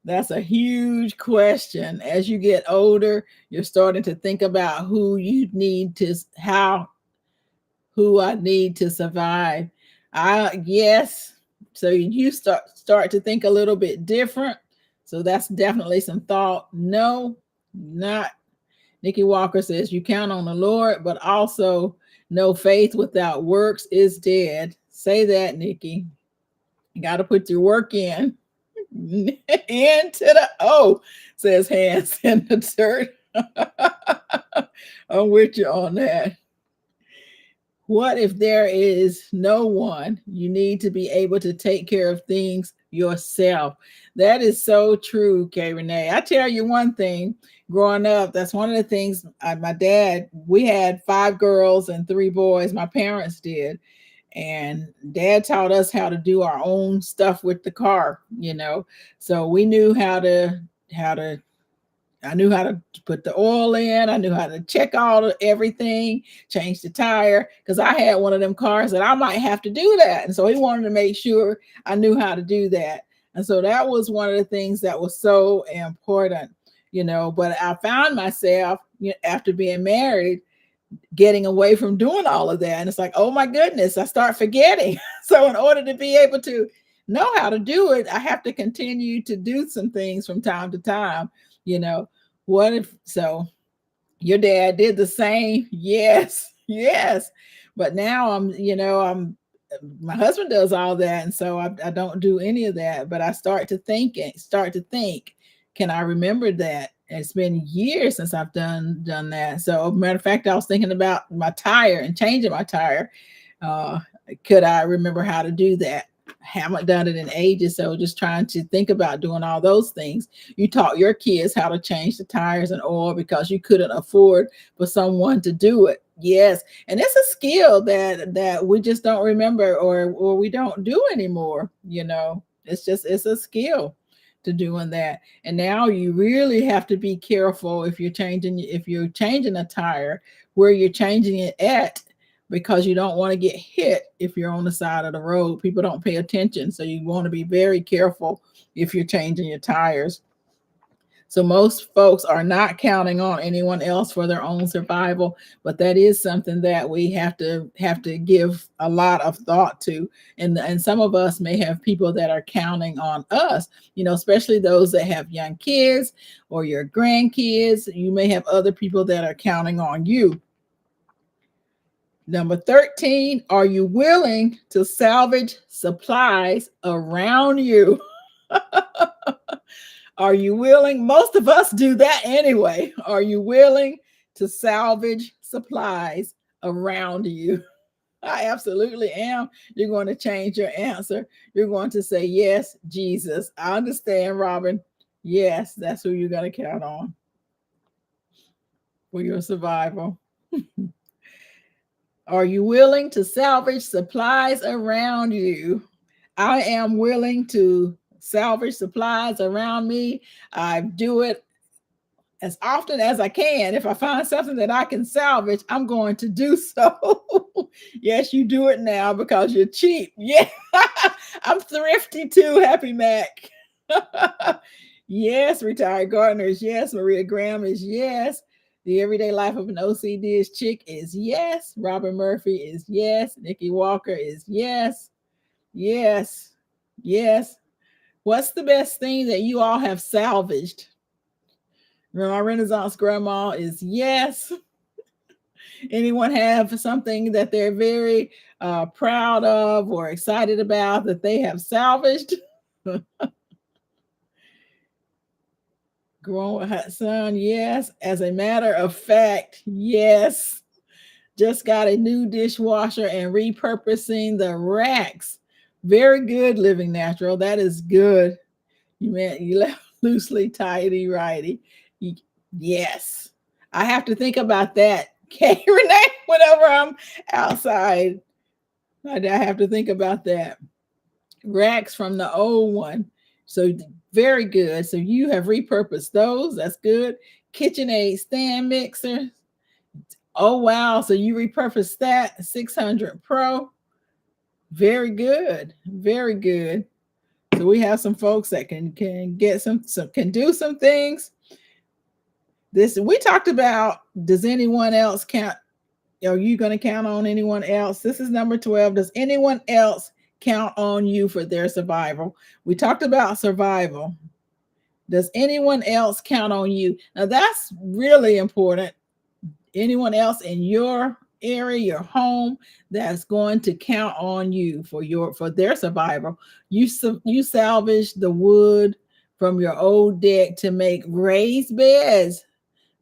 That's a huge question. As you get older, you're starting to think about who you need to, who I need to survive. Yes. So you start to think a little bit different. So that's definitely some thought. No, not. Nikki Walker says you count on the Lord, but also no faith without works is dead. Say that, Nikki. You got to put your work in. Into the says hands in the dirt. I'm with you on that. What if there is no one? You need to be able to take care of things yourself. That is so true, Kay Renee. I tell you one thing, growing up, that's one of the things my dad, we had 5 girls and 3 boys. My parents did. And Dad taught us how to do our own stuff with the car, So we knew I knew how to put the oil in. I knew how to check everything, change the tire, because I had one of them cars that I might have to do that. And so he wanted to make sure I knew how to do that. And so that was one of the things that was so important, but I found myself after being married, getting away from doing all of that. And it's like, oh my goodness, I start forgetting. So in order to be able to know how to do it, I have to continue to do some things from time to time. What if so your dad did the same? Yes. But now my husband does all that. And so I don't do any of that, but I start to think, can I remember that? It's been years since I've done that. So, matter of fact, I was thinking about my tire and changing my tire. Could I remember how to do that? Haven't done it in ages. So just trying to think about doing all those things. You taught your kids how to change the tires and oil because you couldn't afford for someone to do it. Yes. And it's a skill that we just don't remember or we don't do anymore. It's a skill to doing that. And now you really have to be careful if you're changing a tire, where you're changing it at, because you don't want to get hit if you're on the side of the road. People don't pay attention. So you want to be very careful if you're changing your tires. So most folks are not counting on anyone else for their own survival, but that is something that we have to give a lot of thought to. And some of us may have people that are counting on us, especially those that have young kids or your grandkids. You may have other people that are counting on you. Number 13, are you willing to salvage supplies around you? Are you willing? Most of us do that anyway. Are you willing to salvage supplies around you? I absolutely am. You're going to change your answer. You're going to say, yes, Jesus. I understand, Robin. Yes, that's who you're going to count on for your survival. Are you willing to salvage supplies around you? I am willing to salvage supplies around me. I do it as often as I can. If I find something that I can salvage, I'm going to do so. Yes, you do it now because you're cheap. Yeah, I'm thrifty too. Happy Mac. Yes, retired gardeners. Yes, Maria Graham is yes. The Everyday Life of an OCD is Chick is yes. Robin Murphy is yes. Nikki Walker is yes. Yes. Yes. What's the best thing that you all have salvaged? My Renaissance Grandma is yes. Anyone have something that they're very proud of or excited about that they have salvaged? Growing hot sun, yes. As a matter of fact, yes. Just got a new dishwasher and repurposing the racks. Very good, Living Natural. That is good. You left loosely tidy righty. Yes. I have to think about that. Okay, Renee, whenever I'm outside, I have to think about that. Racks from the old one. So very good. So you have repurposed those. That's good. KitchenAid stand mixer. Oh wow. So you repurposed that 600 Pro. Very good. Very good. So we have some folks that can get some can do some things. This we talked about. Does anyone else count? Are you going to count on anyone else? This is number 12. Does anyone else count on you for their survival? We talked about survival. Does anyone else count on you? Now that's really important. Anyone else in your area, your home, that's going to count on you for their survival. You salvage the wood from your old deck to make raised beds.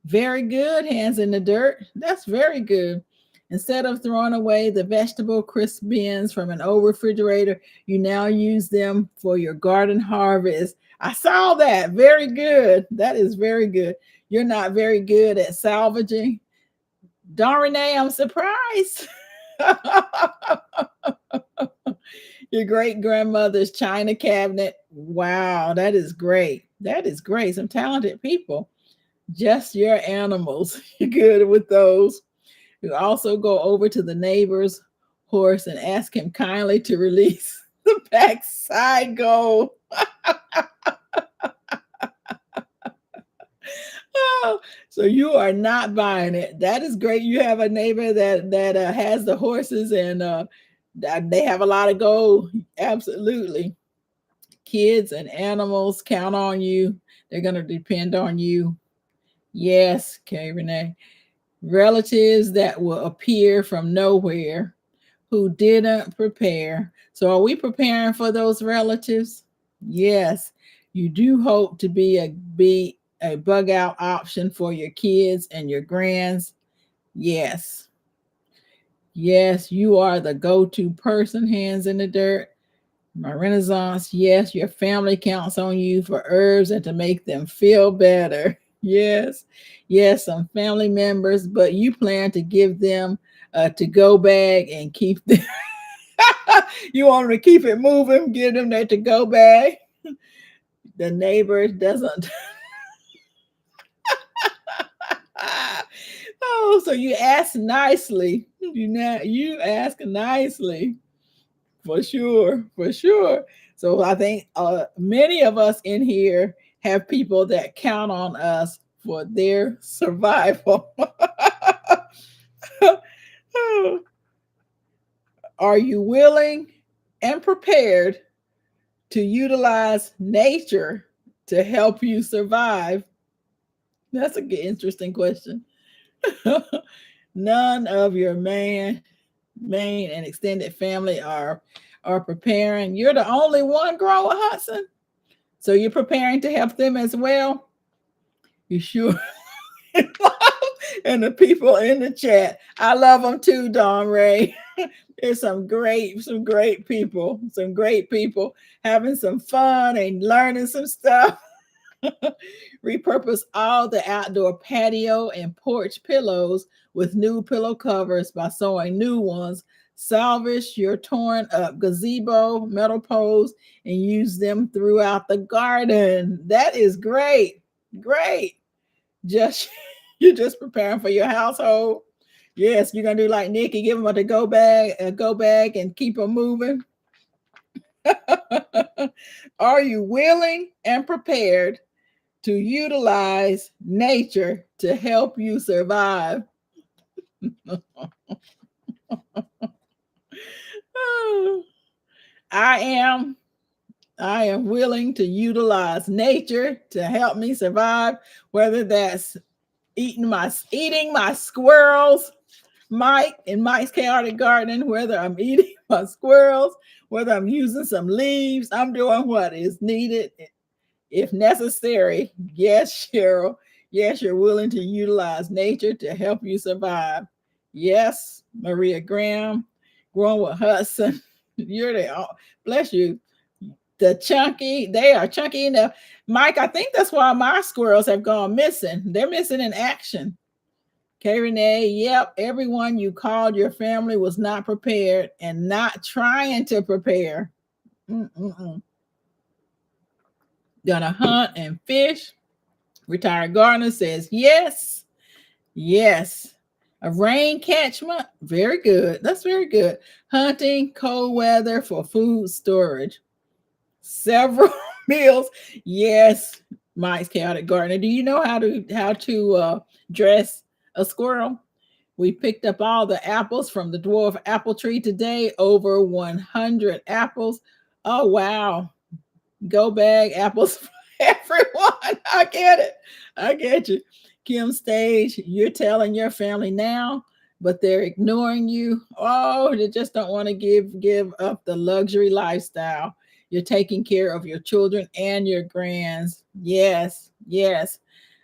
Very good, hands in the dirt. That's very good. Instead of throwing away the vegetable crisp bins from an old refrigerator, you now use them for your garden harvest. I saw that. Very good. That is very good. You're not very good at salvaging. Don Renee, I'm surprised. Your great grandmother's china cabinet. Wow, that is great. That is great. Some talented people. Just your animals. You're good with those. You also go over to the neighbor's horse and ask him kindly to release the backside goal. Oh, so you are not buying it. That is great. You have a neighbor that has the horses and they have a lot of gold. Absolutely. Kids and animals count on you. They're going to depend on you. Yes, Kay Renee. Relatives that will appear from nowhere who didn't prepare. So are we preparing for those relatives? Yes. You do hope to be a bug out option for your kids and your grands. Yes. Yes, you are the go-to person, hands in the dirt. My Renaissance, yes, your family counts on you for herbs and to make them feel better. Yes, yes, some family members, but you plan to give them a to-go bag and keep them. You want to keep it moving, give them their to-go bag. The neighbor doesn't. Oh, so you ask nicely. You ask nicely. For sure, for sure. So I think many of us in here have people that count on us for their survival. Are you willing and prepared to utilize nature to help you survive? That's an interesting question. None of your main and extended family are preparing. You're the only one, Grower Hudson. So you're preparing to help them as well. You sure? And the people in the chat, I love them too, Don Ray. There's some great people, having some fun and learning some stuff. Repurpose all the outdoor patio and porch pillows with new pillow covers by sewing new ones. Salvage your torn up gazebo, metal poles, and use them throughout the garden. That is great. Great. You're just preparing for your household. Yes, you're gonna do like Nikki, give them a go bag, and keep them moving. Are you willing and prepared to utilize nature to help you survive? I am willing to utilize nature to help me survive, whether that's eating my squirrels, Mike in Mike's Chaotic Garden, whether I'm eating my squirrels, whether I'm using some leaves, I'm doing what is needed if necessary. Yes, Cheryl. Yes, you're willing to utilize nature to help you survive. Yes, Maria Graham, growing with Hudson. You're the bless you. The chunky, they are chunky enough. Mike, I think that's why my squirrels have gone missing. They're missing in action. K Renee, yep, everyone you called your family was not prepared and not trying to prepare. Mm-mm-mm. Gonna hunt and fish. Retired gardener says yes, yes. A rain catchment, very good. That's very good. Hunting, cold weather for food storage. Several meals, yes. Mike's chaotic gardener. Do you know how to dress a squirrel? We picked up all the apples from the dwarf apple tree today. Over 100 apples. Oh wow! Go bag apples for everyone. I get it. I get you. Kim Stage, you're telling your family now, but they're ignoring you. Oh, they just don't want to give up the luxury lifestyle. You're taking care of your children and your grands. Yes, yes.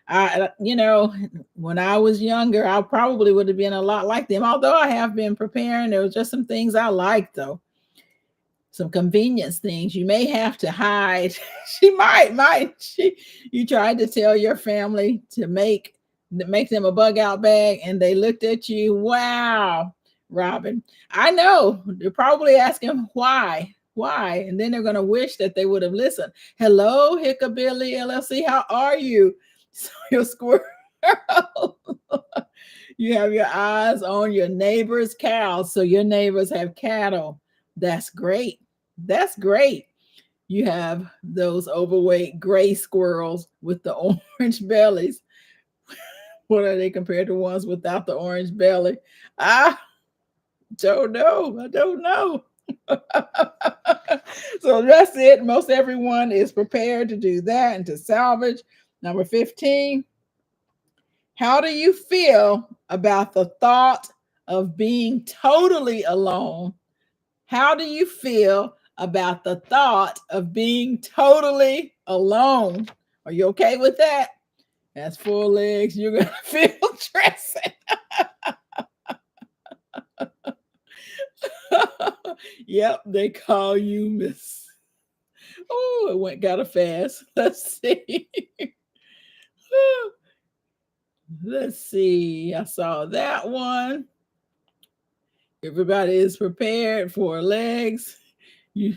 When I was younger, I probably would have been a lot like them. Although I have been preparing, there was just some things I liked though, some convenience things you may have to hide. She might she You tried to tell your family to make them a bug out bag and they looked at you. Wow, Robin. I know they're probably asking why, and then they're going to wish that they would have listened. Hello, Hickabilly LLC, how are you? So your squirrel. You have your eyes on your neighbor's cows, so your neighbors have cattle. That's great. That's great. You have those overweight gray squirrels with the orange bellies. What are they compared to ones without the orange belly? I don't know. I don't know. So that's it. Most everyone is prepared to do that and to salvage. Number 15. How do you feel about the thought of being totally alone? How do you feel about the thought of being totally alone? Are you okay with that? That's 4 legs. You're going to feel stressing. Yep, they call you Miss. Oh, it went kind of fast. Let's see. Let's see. I saw that one. Everybody is prepared for legs. You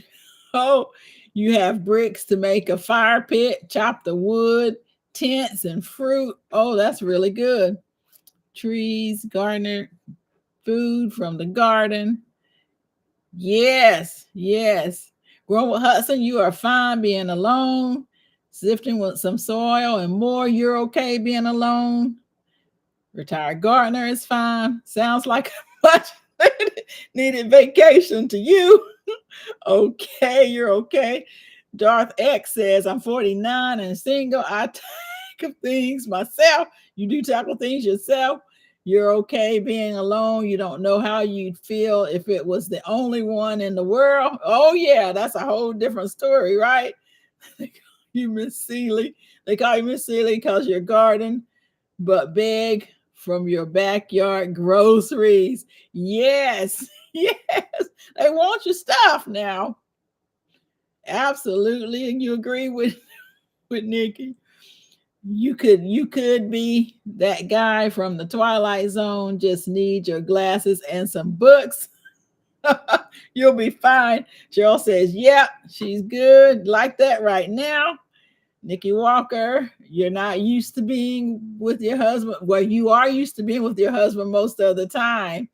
oh, you have bricks to make a fire pit, chop the wood, tents and fruit. Oh, that's really good. Trees, gardener, food from the garden. Yes, yes. Growing with Hudson, you are fine being alone. Sifting with some soil and more, you're okay being alone. Retired gardener is fine. Sounds like a much needed vacation to you. Okay, you're okay. Darth X says, I'm 49 and single. I tackle things myself. You do tackle things yourself. You're okay being alone. You don't know how you'd feel if it was the only one in the world. Oh, yeah, that's a whole different story, right? They call you Miss Seeley. They call you Miss Seeley because you're garden, but beg from your backyard groceries. Yes, yes. They want your stuff now. Absolutely. And you agree with Nikki. You could be that guy from the Twilight Zone, just need your glasses and some books. You'll be fine. Cheryl says, yep, she's good. Like that right now. Nikki Walker, you're not used to being with your husband. Well, you are used to being with your husband most of the time.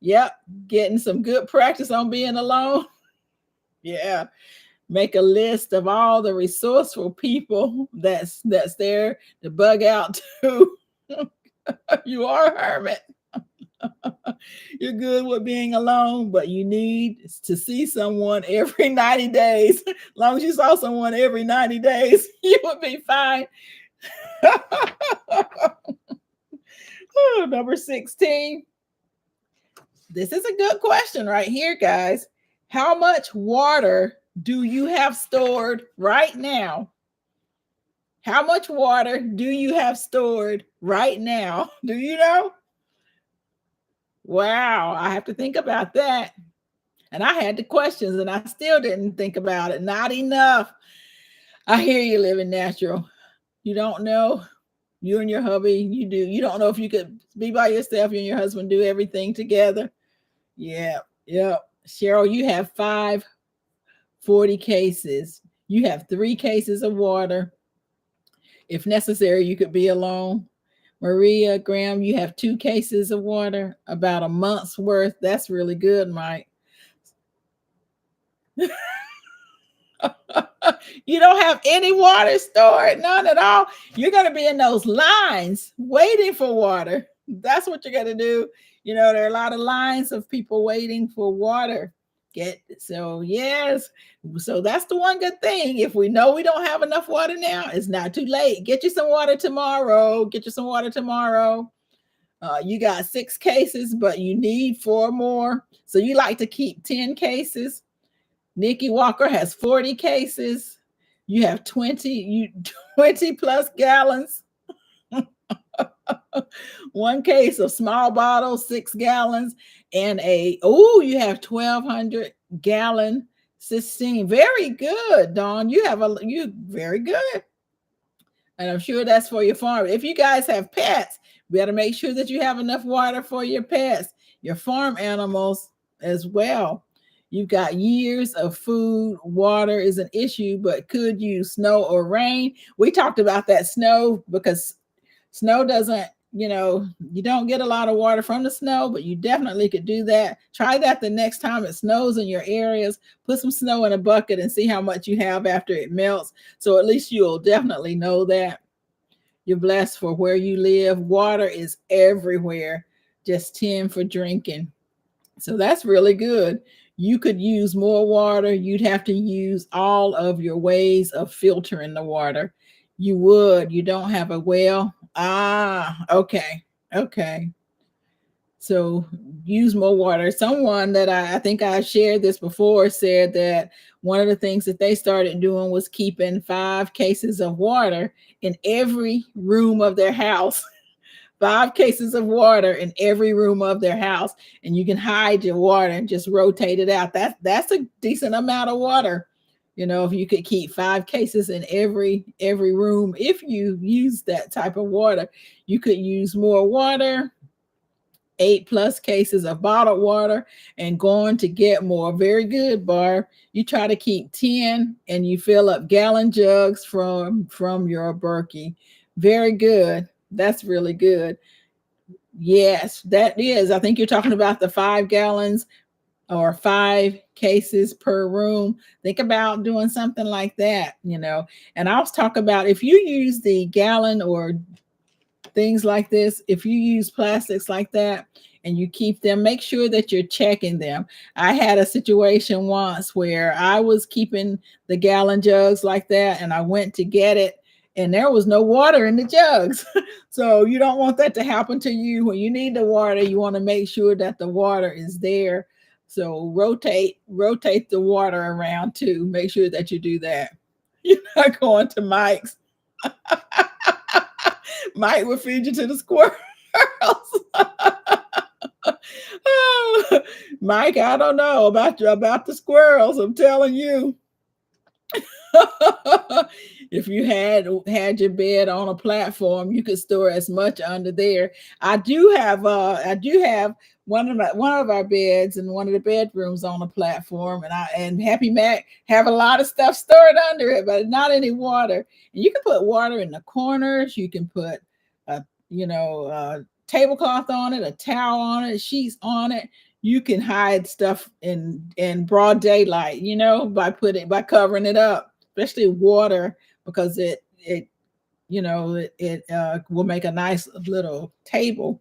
Yep, getting some good practice on being alone. Yeah. Make a list of all the resourceful people that's there to bug out to. You are a hermit. You're good with being alone, but you need to see someone every 90 days. As long as you saw someone every 90 days, you would be fine. Number 16. This is a good question right here, guys. How much water do you have stored right now? How much water do you have stored right now? Do you know? Wow, I have to think about that. And I had the questions and I still didn't think about it. Not enough. I hear you, living natural. You don't know. You and your hubby, you do. You don't know if you could be by yourself. You and your husband do everything together. Yeah. Yep. Cheryl, you have 540 cases. You have 3 cases of water. If necessary, you could be alone. Maria, Graham, you have 2 cases of water, about a month's worth. That's really good, Mike. You don't have any water stored, none at all. You're going to be in those lines waiting for water. That's what you're going to do. You know, there are a lot of lines of people waiting for water. Yes. So that's the one good thing. If we know we don't have enough water now, it's not too late. Get you some water tomorrow. Get you some water tomorrow. You got 6 cases, but you need 4 more. So you like to keep 10 cases. Nikki Walker has 40 cases. You have 20 plus gallons. 1 case of small bottles, 6 gallons, and you have 1,200 gallon cistine. Very good, Dawn. You very good. And I'm sure that's for your farm. If you guys have pets, we got to make sure that you have enough water for your pets, your farm animals as well. You've got years of food. Water is an issue, but could use snow or rain. We talked about that snow because snow doesn't, you don't get a lot of water from the snow, but you definitely could do that. Try that the next time it snows in your areas. Put some snow in a bucket and see how much you have after it melts. So at least you'll definitely know that. You're blessed for where you live. Water is everywhere, just 10 for drinking. So that's really good. You could use more water. You'd have to use all of your ways of filtering the water. You don't have a well. Okay. So use more water. Someone that I think I shared this before said that one of the things that they started doing was keeping 5 cases of water in every room of their house. 5 cases of water in every room of their house, and you can hide your water and just rotate it out. That's a decent amount of water. If you could keep 5 cases in every room, if you use that type of water, you could use more water. 8+ cases of bottled water and going to get more. Very good, Barb. You try to keep 10 and you fill up gallon jugs from your Berkey. Very good. That's really good. Yes, that is. I think you're talking about the 5 gallons or 5 cases per room. Think about doing something like that, And I was talking about if you use the gallon or things like this, if you use plastics like that and you keep them, make sure that you're checking them. I had a situation once where I was keeping the gallon jugs like that and I went to get it and there was no water in the jugs. So you don't want that to happen to you. When you need the water, you want to make sure that the water is there. So rotate the water around too. Make sure that you do that. You're not going to Mike's. Mike will feed you to the squirrels. Oh, Mike, I don't know about the squirrels. I'm telling you. If you had your bed on a platform, you could store as much under there. I do have one of our beds in one of the bedrooms on a platform, and Happy Mac have a lot of stuff stored under it, but not any water. And you can put water in the corners. You can put a tablecloth on it, a towel on it, sheets on it. You can hide stuff in broad daylight, by covering it up, especially water, because it will make a nice little table.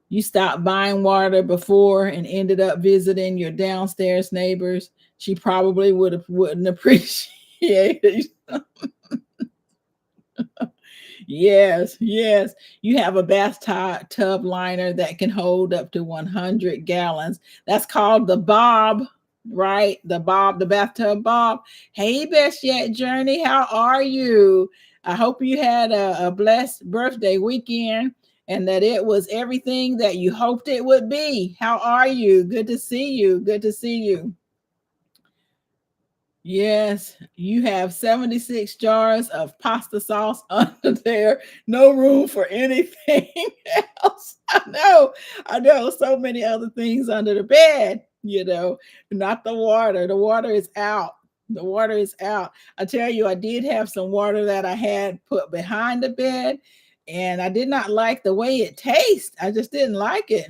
You stopped buying water before and ended up visiting your downstairs neighbors. She probably wouldn't appreciate it. Yes. You have a bathtub liner that can hold up to 100 gallons. That's called the Bob right? The Bob, the bathtub Bob. Hey, Best Yet Journey, how are you? I hope you had a blessed birthday weekend and that it was everything that you hoped it would be. How are you? Good to see you. Good to see you. Yes, you have 76 jars of pasta sauce under there. No room for anything else. I know so many other things under the bed, not the water. The water is out. The water is out. I tell you, I did have some water that I had put behind the bed, and I did not like the way it tastes. I just didn't like it.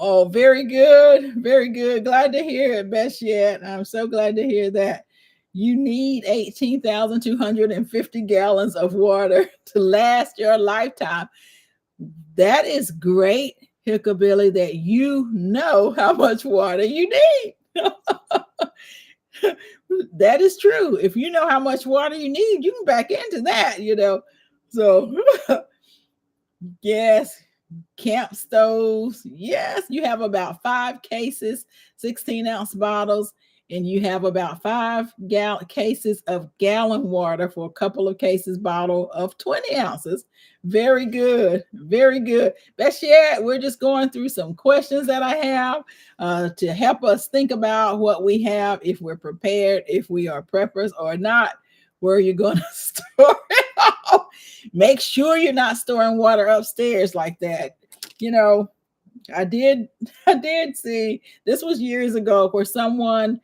Oh, very good. Very good. Glad to hear it, Best Yet. I'm so glad to hear that. You need 18,250 gallons of water to last your lifetime. That is great, Hickabilly, that you know how much water you need. That is true. If you know how much water you need, you can back into that. So, yes, camp stoves. Yes, you have about 5 cases, 16-ounce bottles, and you have about 5 cases of gallon water for a couple of cases bottle of 20 ounces. Very good. Very good. Best yet, we're just going through some questions that I have to help us think about what we have, if we're prepared, if we are preppers or not, where you're going to store it all. Make sure you're not storing water upstairs like that. You know, I did see, this was years ago, where someone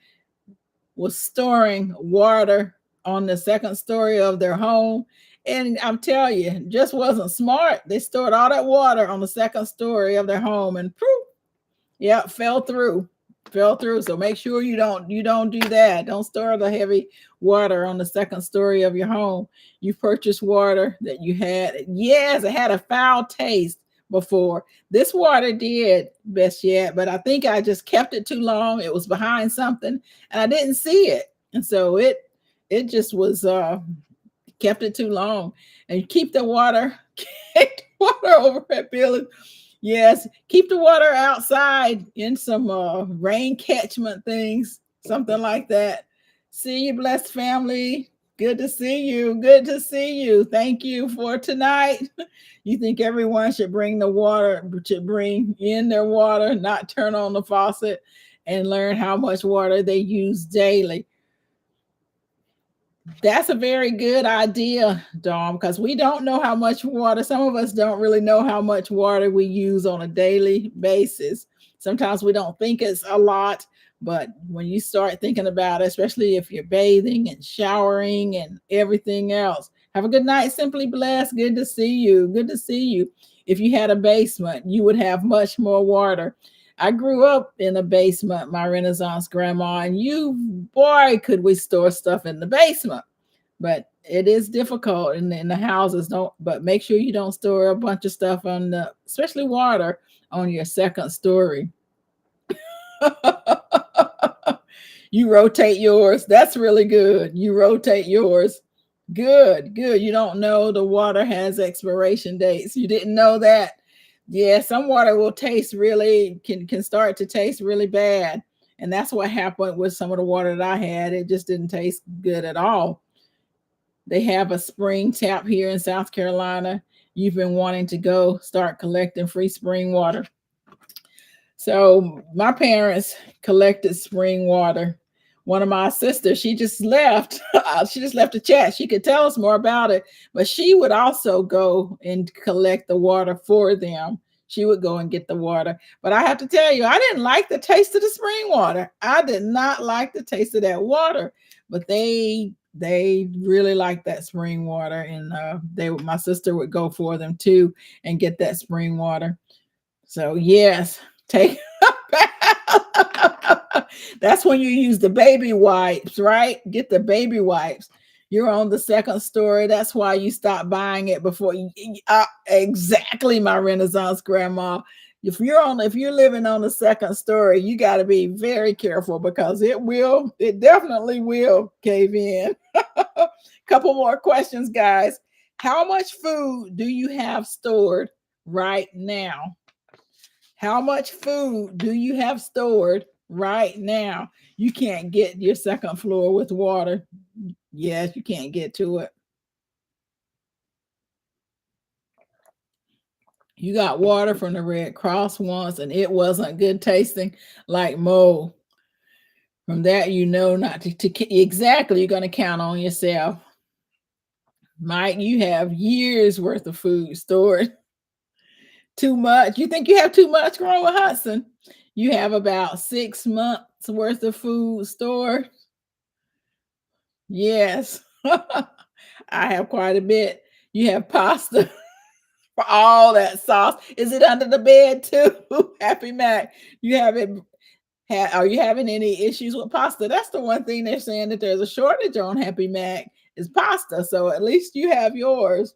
was storing water on the second story of their home. And I'm telling you, just wasn't smart. They stored all that water on the second story of their home and poof, yeah, fell through. Fell through. So make sure you don't do that. Don't store the heavy water on the second story of your home. You purchased water that you had. Yes, it had a foul taste before. This water did, Best Yet, but I think I just kept it too long. It was behind something and I didn't see it. And so it just was kept it too long. And keep the water, keep the water over at Billy. Yes, keep the water outside in some rain catchment things, something like that. See you, blessed family. Good to see you. Good to see you. Thank you for tonight. You think everyone should bring in their water, not turn on the faucet, and learn how much water they use daily. That's a very good idea, Dom, because we don't know how much water, some of us don't really know how much water we use on a daily basis. Sometimes we don't think it's a lot, but when you start thinking about it, especially if you're bathing and showering and everything else. Have a good night, Simply Blessed. Good to see you. Good to see you. If you had a basement, you would have much more water. I grew up in a basement, my Renaissance grandma, and boy, could we store stuff in the basement. But it is difficult in the houses. But make sure you don't store a bunch of stuff especially water, on your second story. You rotate yours. That's really good. You rotate yours. Good, good. You don't know the water has expiration dates. You didn't know that. Yeah, some water will can start to taste really bad. And that's what happened with some of the water that I had. It just didn't taste good at all. They have a spring tap here in South Carolina. You've been wanting to go start collecting free spring water. So my parents collected spring water. One of my sisters, she just left. She just left a chat. She could tell us more about it, but she would also go and collect the water for them. She would go and get the water. But I have to tell you, I didn't like the taste of the spring water. I did not like the taste of that water, but they really liked that spring water, and my sister would go for them too and get that spring water. So yes, take that's when you use the baby wipes, right? Get the baby wipes. You're on the second story. That's why you stop buying it before you exactly, my Renaissance grandma. If you're living on the second story, you got to be very careful, because it definitely will cave in. Couple more questions, guys. How much food do you have stored right now? How much food do you have stored right now. You can't get your second floor with water. Yes, you can't get to it. You got water from the Red Cross once, and it wasn't good tasting like mold. From that, you know not to exactly. You're going to count on yourself, Mike. You have years worth of food stored. Too much. You think you have too much, Grower Hudson? You have about 6 months worth of food stored. Yes, I have quite a bit. You have pasta for all that sauce. Is it under the bed too? Happy Mac. You have it. Are you having any issues with pasta? That's the one thing they're saying that there's a shortage on Happy Mac is pasta. So at least you have yours.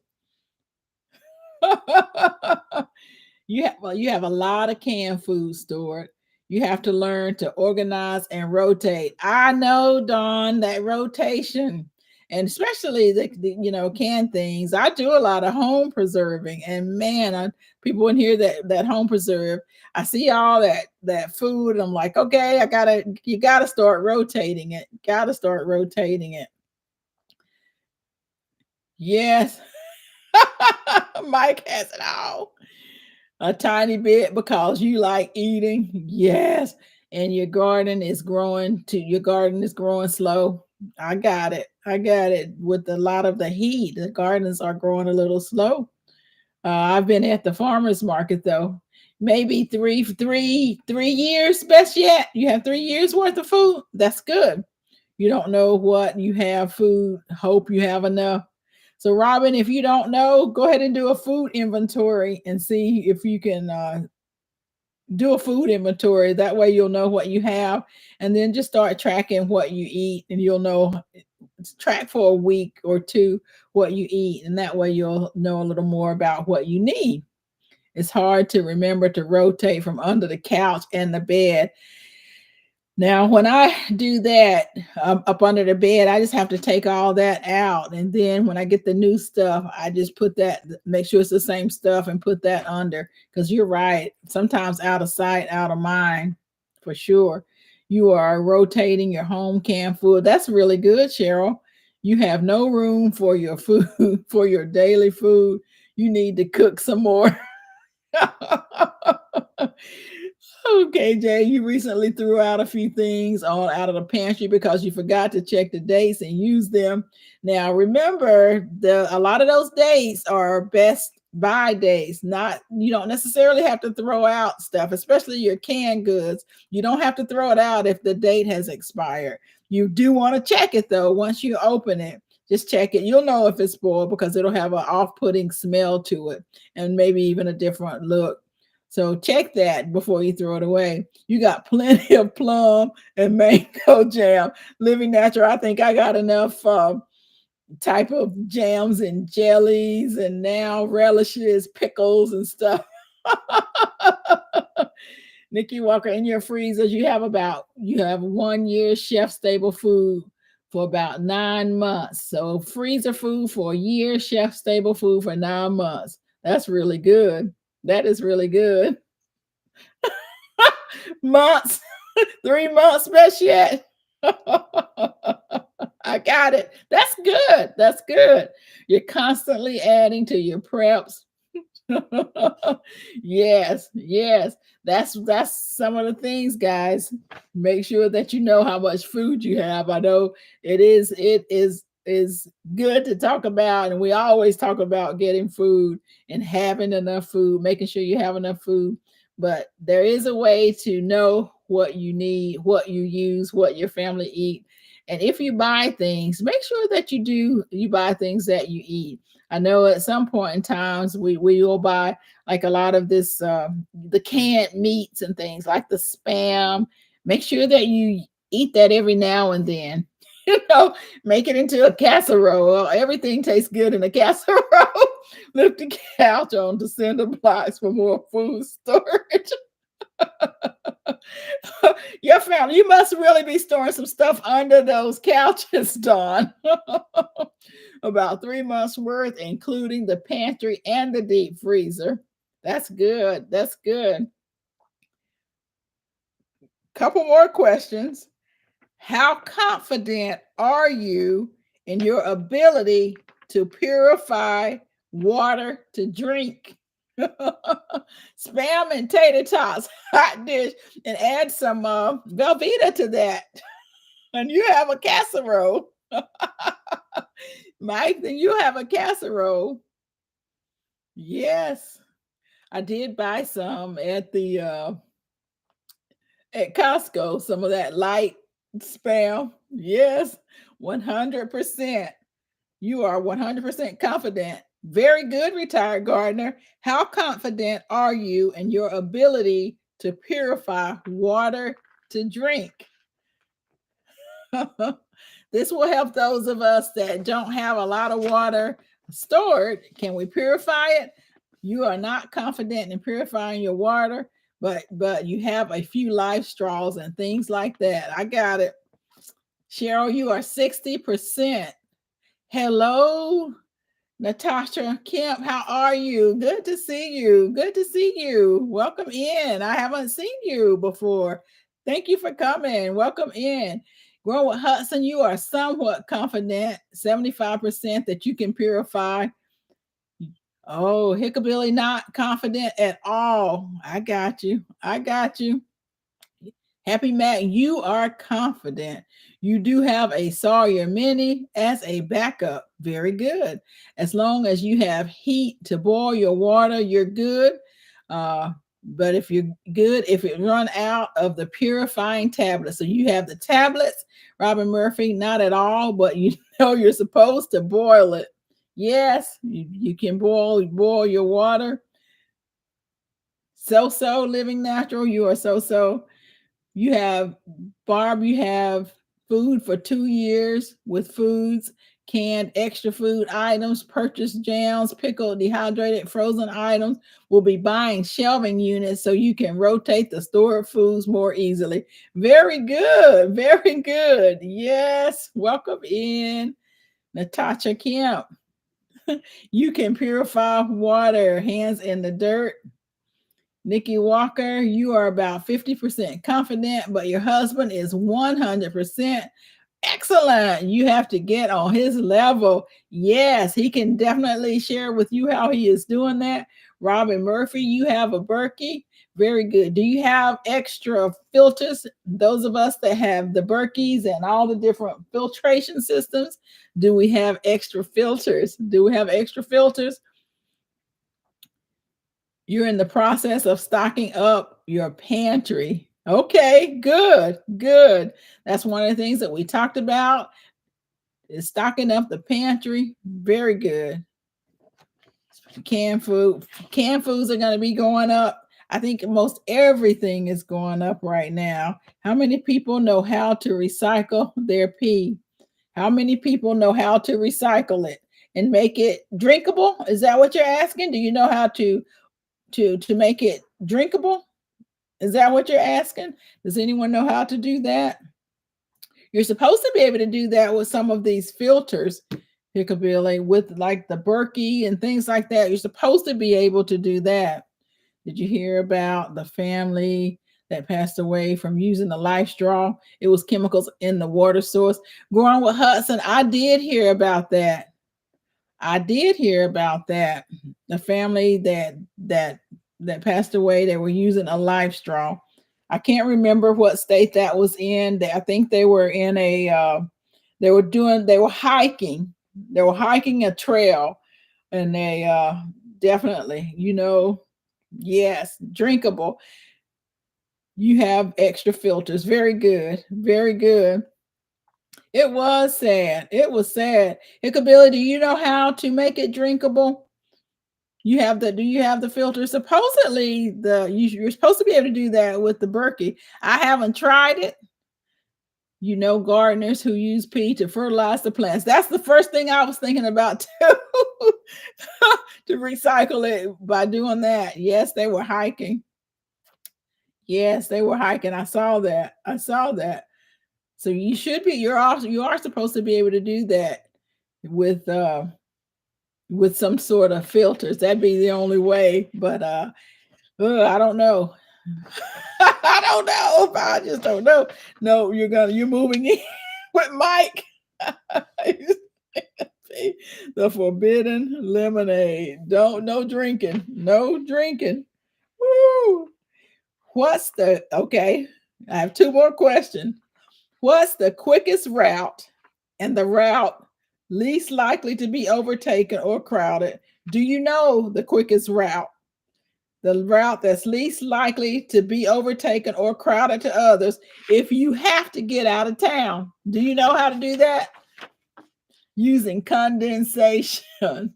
You have a lot of canned food stored. You have to learn to organize and rotate. I know, Dawn, that rotation, and especially the canned things. I do a lot of home preserving, and man, people in here that home preserve. I see all that food, and I'm like, okay, you gotta start rotating it. Gotta start rotating it. Yes, Mike has it all. A tiny bit because you like eating. Yes. And your garden is growing slow. I got it. I got it. With a lot of the heat, the gardens are growing a little slow. I've been at the farmers market though. Maybe three years best yet. You have 3 years worth of food. That's good. You don't know what you have food. Hope you have enough. So, Robin, if you don't know, go ahead and do a food inventory and see if you can do a food inventory. That way, you'll know what you have, and then just start tracking what you eat, and you'll know. Track for a week or two what you eat, and that way you'll know a little more about what you need. It's hard to remember to rotate from under the couch and the bed. Now, when I do that up under the bed, I just have to take all that out. And then when I get the new stuff, I just make sure it's the same stuff and put that under. Because you're right. Sometimes out of sight, out of mind, for sure. You are rotating your home canned food. That's really good, Cheryl. You have no room for your food, for your daily food. You need to cook some more. Okay, Jay, you recently threw out a few things all out of the pantry because you forgot to check the dates and use them. Now, remember, a lot of those dates are best buy days. Not You don't necessarily have to throw out stuff, especially your canned goods. You don't have to throw it out if the date has expired. You do want to check it though. Once you open it, just check it. You'll know if it's spoiled because it'll have an off-putting smell to it and maybe even a different look. So check that before you throw it away. You got plenty of plum and mango jam. Living Natural, I think I got enough type of jams and jellies and now relishes, pickles and stuff. Nikki Walker, in your freezers, you have 1 year chef stable food for about 9 months. So freezer food for a year, chef stable food for 9 months. That's really good. That is really good. Months, 3 months best yet. I got it. That's good. That's good. You're constantly adding to your preps. Yes, yes. That's some of the things, guys. Make sure that you know how much food you have. I know it is good to talk about, and we always talk about getting food and having enough food, making sure you have enough food. But there is a way to know what you need, what you use, what your family eat. And if you buy things, make sure that you buy things that you eat. I know at some point in times we will buy like a lot of this the canned meats and things like the spam. Make sure that you eat that every now and then. Make it into a casserole. Everything tastes good in a casserole. Lift the couch on to cinder blocks for more food storage. Your family, you must really be storing some stuff under those couches, Dawn. About 3 months worth, including the pantry and the deep freezer. That's good. That's good. Couple more questions. How confident are you in your ability to purify water to drink? Spam and tater tots, hot dish, and add some Velveeta to that. And you have a casserole. Mike, then you have a casserole. Yes. I did buy some at the at Costco, some of that light spam. Yes, 100%. You are 100% confident. Very good, retired gardener. How confident are you in your ability to purify water to drink? This will help those of us that don't have a lot of water stored. Can we purify it? You are not confident in purifying your water, but you have a few life straws and things like that. I got it. Cheryl, you are 60%. Hello, Natasha Kemp, how are you? Good to see you. Good to see you. Welcome in. I haven't seen you before. Thank you for coming. Welcome in. Growing with Hudson, you are somewhat confident, 75% that you can purify. Oh, Hickabilly, not confident at all. I got you. I got you. Happy Matt, you are confident. You do have a Sawyer Mini as a backup. Very good. As long as you have heat to boil your water, you're good. But if you're good, if it run out of the purifying tablets, so you have the tablets, Robin Murphy, not at all, but you know you're supposed to boil it. Yes, you can boil your water. So living natural, you are so. You have, Barb, you have food for 2 years with foods, canned extra food items, purchased jams, pickled, dehydrated, frozen items. We'll be buying shelving units so you can rotate the stored foods more easily. Very good. Very good. Yes. Welcome in, Natasha Kemp. You can purify water, hands in the dirt. Nikki Walker, you are about 50% confident, but your husband is 100%. Excellent. You have to get on his level. Yes, he can definitely share with you how he is doing that. Robin Murphy, you have a Berkey. Very good. Do you have extra filters? Those of us that have the Berkeys and all the different filtration systems, do we have extra filters? Do we have extra filters? You're in the process of stocking up your pantry. Okay, good, good. That's one of the things that we talked about is stocking up the pantry. Very good. Canned foods are going to be going up. I think most everything is going up right now. How many people know how to recycle their pee? How many people know how to recycle it and make it drinkable? Is that what you're asking? Do you know how to make it drinkable? Is that what you're asking? Does anyone know how to do that? You're supposed to be able to do that with some of these filters, Hickabilly, with like the Berkey and things like that. You're supposed to be able to do that. Did you hear about the family that passed away from using the life straw? It was chemicals in the water source. Growing with Hudson, I did hear about that. I did hear about that. The family that passed away, they were using a life straw. I can't remember what state that was in. I think they were in a they were hiking. They were hiking a trail and they definitely, yes, drinkable. You have extra filters. Very good. Very good. It was sad. It was sad. Hickabilly, do you know how to make it drinkable? Do you have the filter? Supposedly you're supposed to be able to do that with the Berkey. I haven't tried it. Gardeners who use pee to fertilize the plants. That's the first thing I was thinking about too. To recycle it by doing that. Yes, they were hiking. Yes, they were hiking. I saw that. So you are supposed to be able to do that with some sort of filters. That'd be the only way. But I don't know. I don't know. I just don't know. No, you're moving in with Mike. The forbidden lemonade. Don't no drinking. No drinking. Woo. What's the okay? I have two more questions. What's the quickest route and the route least likely to be overtaken or crowded? Do you know the quickest route? The route that's least likely to be overtaken or crowded to others if you have to get out of town. Do you know how to do that? Using condensation.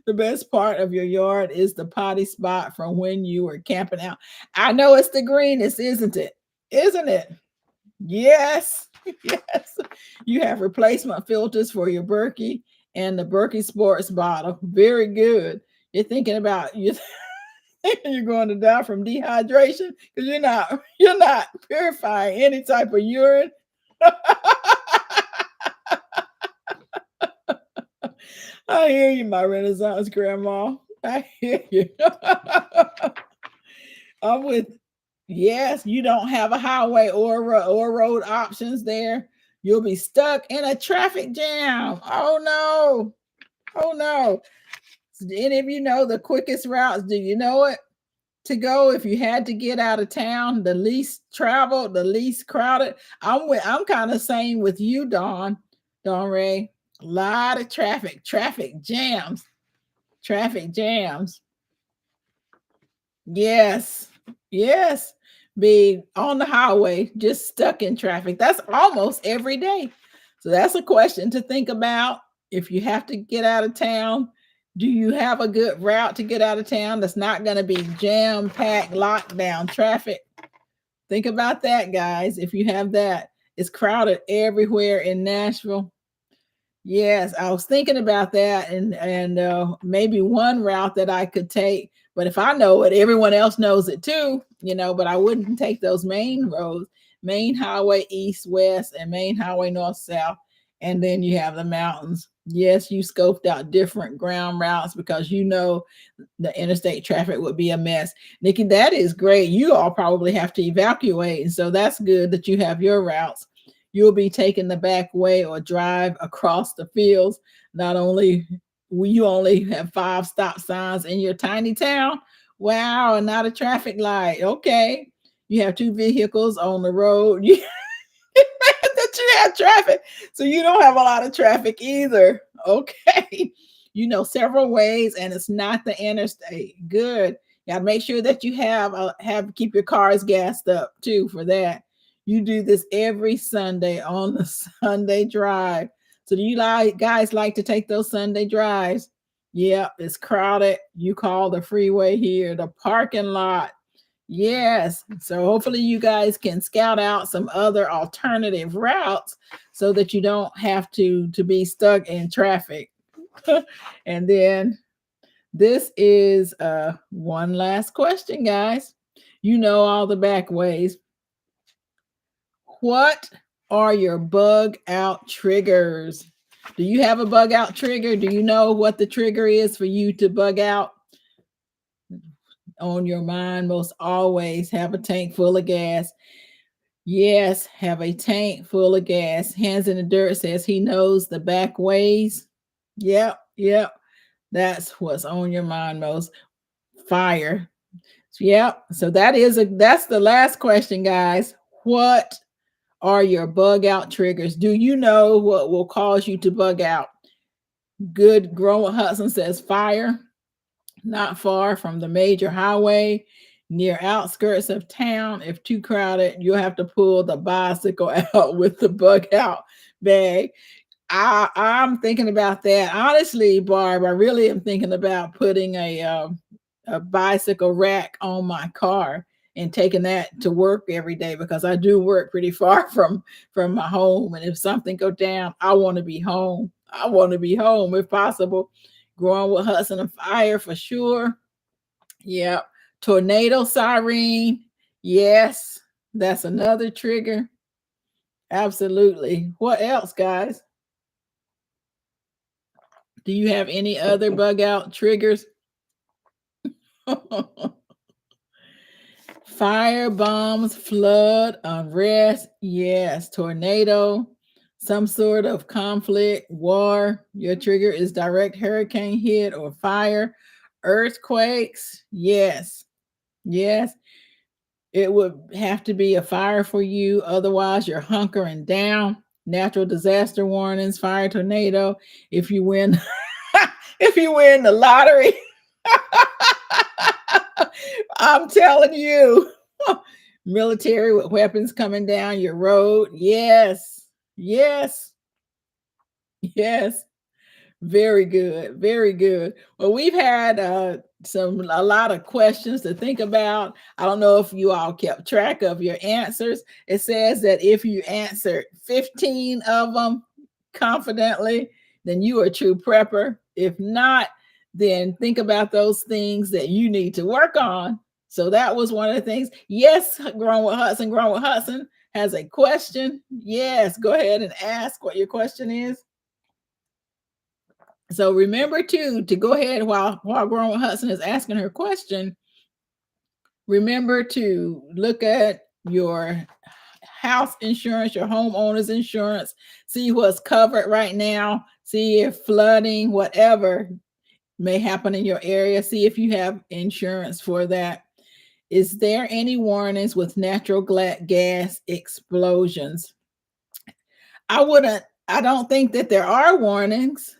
The best part of your yard is the potty spot from when you were camping out. I know it's the greenest, isn't it? Isn't it? Yes. Yes. You have replacement filters for your Berkey and the Berkey Sports bottle. Very good. You're thinking about you you're going to die from dehydration because you're not purifying any type of urine. I hear you, my Renaissance grandma. I hear you. I'm with yes, you don't have a highway or road options there. You'll be stuck in a traffic jam. Oh no. Oh no. Do any of you know the quickest routes? Do you know it? To go if you had to get out of town, the least traveled, the least crowded. I'm kind of same with you, Don Ray. A lot of traffic jams, traffic jams. Yes, yes. Be on the highway, just stuck in traffic. That's almost every day. So that's a question to think about. If you have to get out of town, do you have a good route to get out of town that's not going to be jam packed, lockdown traffic? Think about that, guys. If you have that, it's crowded everywhere in Nashville. Yes, I was thinking about that, and maybe one route that I could take. But if I know it, everyone else knows it too, But I wouldn't take those main roads, main highway east west, and main highway north south, and then you have the mountains. Yes, you scoped out different ground routes because the interstate traffic would be a mess. Nikki, that is great. You all probably have to evacuate, and so that's good that you have your routes. You'll be taking the back way or drive across the fields. Not only will you only have 5 stop signs in your tiny town, wow, and not a traffic light. Okay, you have 2 vehicles on the road. That you have traffic, so you don't have a lot of traffic either. Okay, several ways, and it's not the interstate. Good. You gotta make sure that you have keep your cars gassed up too for that. You do this every Sunday on the Sunday drive. So do you guys like to take those Sunday drives? Yeah, it's crowded. You call the freeway here, the parking lot. Yes. So hopefully you guys can scout out some other alternative routes so that you don't have to be stuck in traffic. And then this is one last question, guys. You know all the back ways. What are your bug out triggers? Do you have a bug out trigger? Do you know what the trigger is for you to bug out? On your mind, most always have a tank full of gas. Yes, have a tank full of gas. Hands in the dirt says he knows the back ways. Yep, yep. That's what's on your mind most. Fire. Yep. So that's the last question, guys. What are your bug out triggers? Do you know what will cause you to bug out? Good Growing Hudson says fire, not far from the major highway, near outskirts of town. If too crowded, you'll have to pull the bicycle out with the bug out bag. I'm thinking about that. Honestly, Barb, I really am thinking about putting a bicycle rack on my car and taking that to work every day because I do work pretty far from my home. And if something go down, I want to be home. I want to be home if possible. Growing with Hudson and fire for sure. Yep. Tornado siren. Yes, that's another trigger. Absolutely. What else, guys? Do you have any other bug out triggers? Fire, bombs, flood, unrest, yes, tornado, some sort of conflict, war. Your trigger is direct hurricane hit or fire, earthquakes, yes, yes. It would have to be a fire for you. Otherwise, you're hunkering down. Natural disaster warnings, fire, tornado. If you win, if you win the lottery, I'm telling you, military with weapons coming down your road. Yes, yes, yes. Very good. Very good. Well, we've had a lot of questions to think about. I don't know if you all kept track of your answers. It says that if you answered 15 of them confidently, then you are a true prepper. If not, then think about those things that you need to work on. So that was one of the things. Yes, Grown with Hudson has a question. Yes, go ahead and ask what your question is. So remember to go ahead while Grown with Hudson is asking her question. Remember to look at your house insurance, your homeowner's insurance, see what's covered right now, see if flooding, whatever may happen in your area, see if you have insurance for that. Is there any warnings with natural gas explosions? I don't think that there are warnings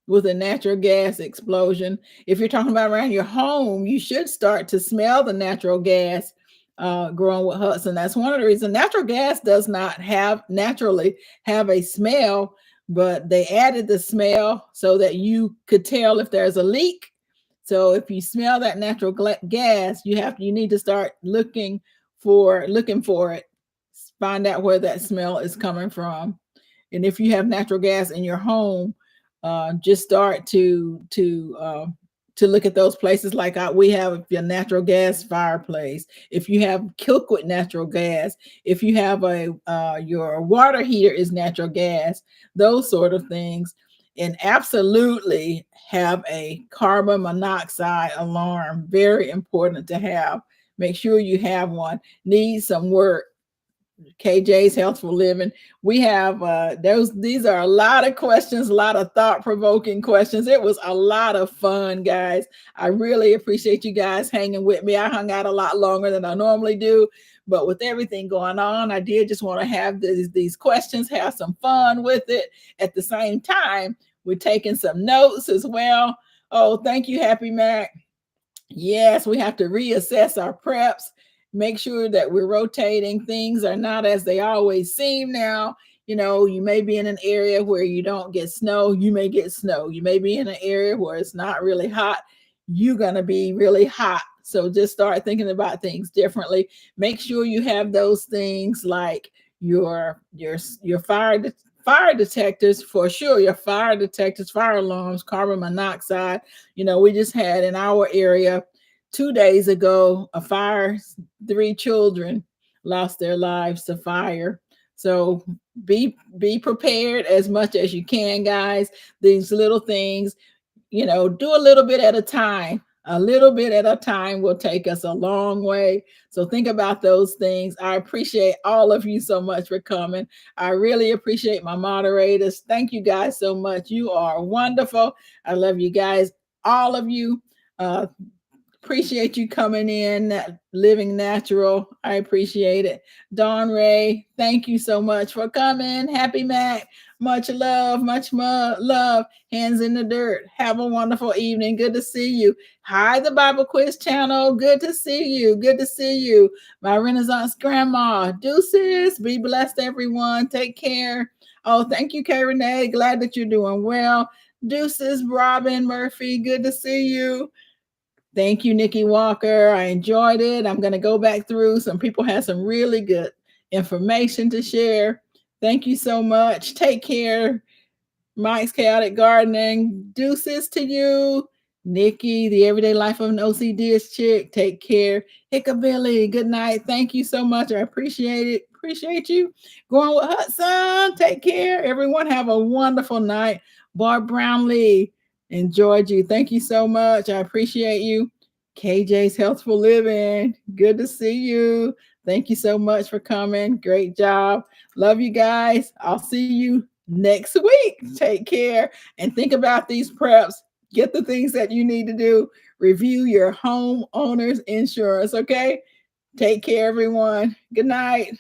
with a natural gas explosion. If you're talking about around your home, you should start to smell the natural gas. Growing with Hudson, that's one of the reasons. Natural gas does not naturally have a smell, but they added the smell so that you could tell if there's a leak. So if you smell that natural gas, you need to start looking for it. Find out where that smell is coming from. And if you have natural gas in your home, just start to look at those places like we have your natural gas fireplace. If you have cook with natural gas, if you have your water heater is natural gas, those sort of things. And absolutely have a carbon monoxide alarm. Very important to have. Make sure you have one. Need some work. KJ's Healthful Living. We have these are a lot of questions, a lot of thought-provoking questions. It was a lot of fun, guys. I really appreciate you guys hanging with me. I hung out a lot longer than I normally do, but with everything going on, I did just want to have these questions, have some fun with it. At the same time, we're taking some notes as well. Oh, thank you, Happy Mac. Yes, we have to reassess our preps, make sure that we're rotating. Things are not as they always seem now. You may be in an area where you don't get snow. You may get snow. You may be in an area where it's not really hot. You're going to be really hot. So just start thinking about things differently. Make sure you have those things like your fire detectors for sure, your fire detectors, fire alarms, carbon monoxide. We just had in our area 2 days ago a fire. 3 children lost their lives to fire. So be prepared as much as you can, guys. These little things, do a little bit at a time. A little bit at a time will take us a long way. So think about those things. I appreciate all of you so much for coming. I really appreciate my moderators. Thank you guys so much. You are wonderful. I love you guys, all of you. Appreciate you coming in, living natural. I appreciate it. Dawn Ray, thank you so much for coming. Happy Mac, much love, much love. Hands in the dirt. Have a wonderful evening. Good to see you. Hi, the Bible Quiz channel. Good to see you. Good to see you. My Renaissance grandma. Deuces. Be blessed, everyone. Take care. Oh, thank you, Kay Renee. Glad that you're doing well. Deuces, Robin Murphy. Good to see you. Thank you, Nikki Walker. I enjoyed it. I'm going to go back through. Some people had some really good information to share. Thank you so much. Take care. Mike's Chaotic Gardening. Deuces to you. Nikki, the Everyday Life of an OCD chick. Take care. Hickabilly, good night. Thank you so much. I appreciate it. Appreciate you. Going with Hudson. Take care. Everyone have a wonderful night. Barb Brownlee, enjoyed you. Thank you so much. I appreciate you. KJ's Healthful Living. Good to see you. Thank you so much for coming. Great job. Love you guys. I'll see you next week. Take care and think about these preps. Get the things that you need to do. Review your homeowner's insurance. Okay. Take care, everyone. Good night.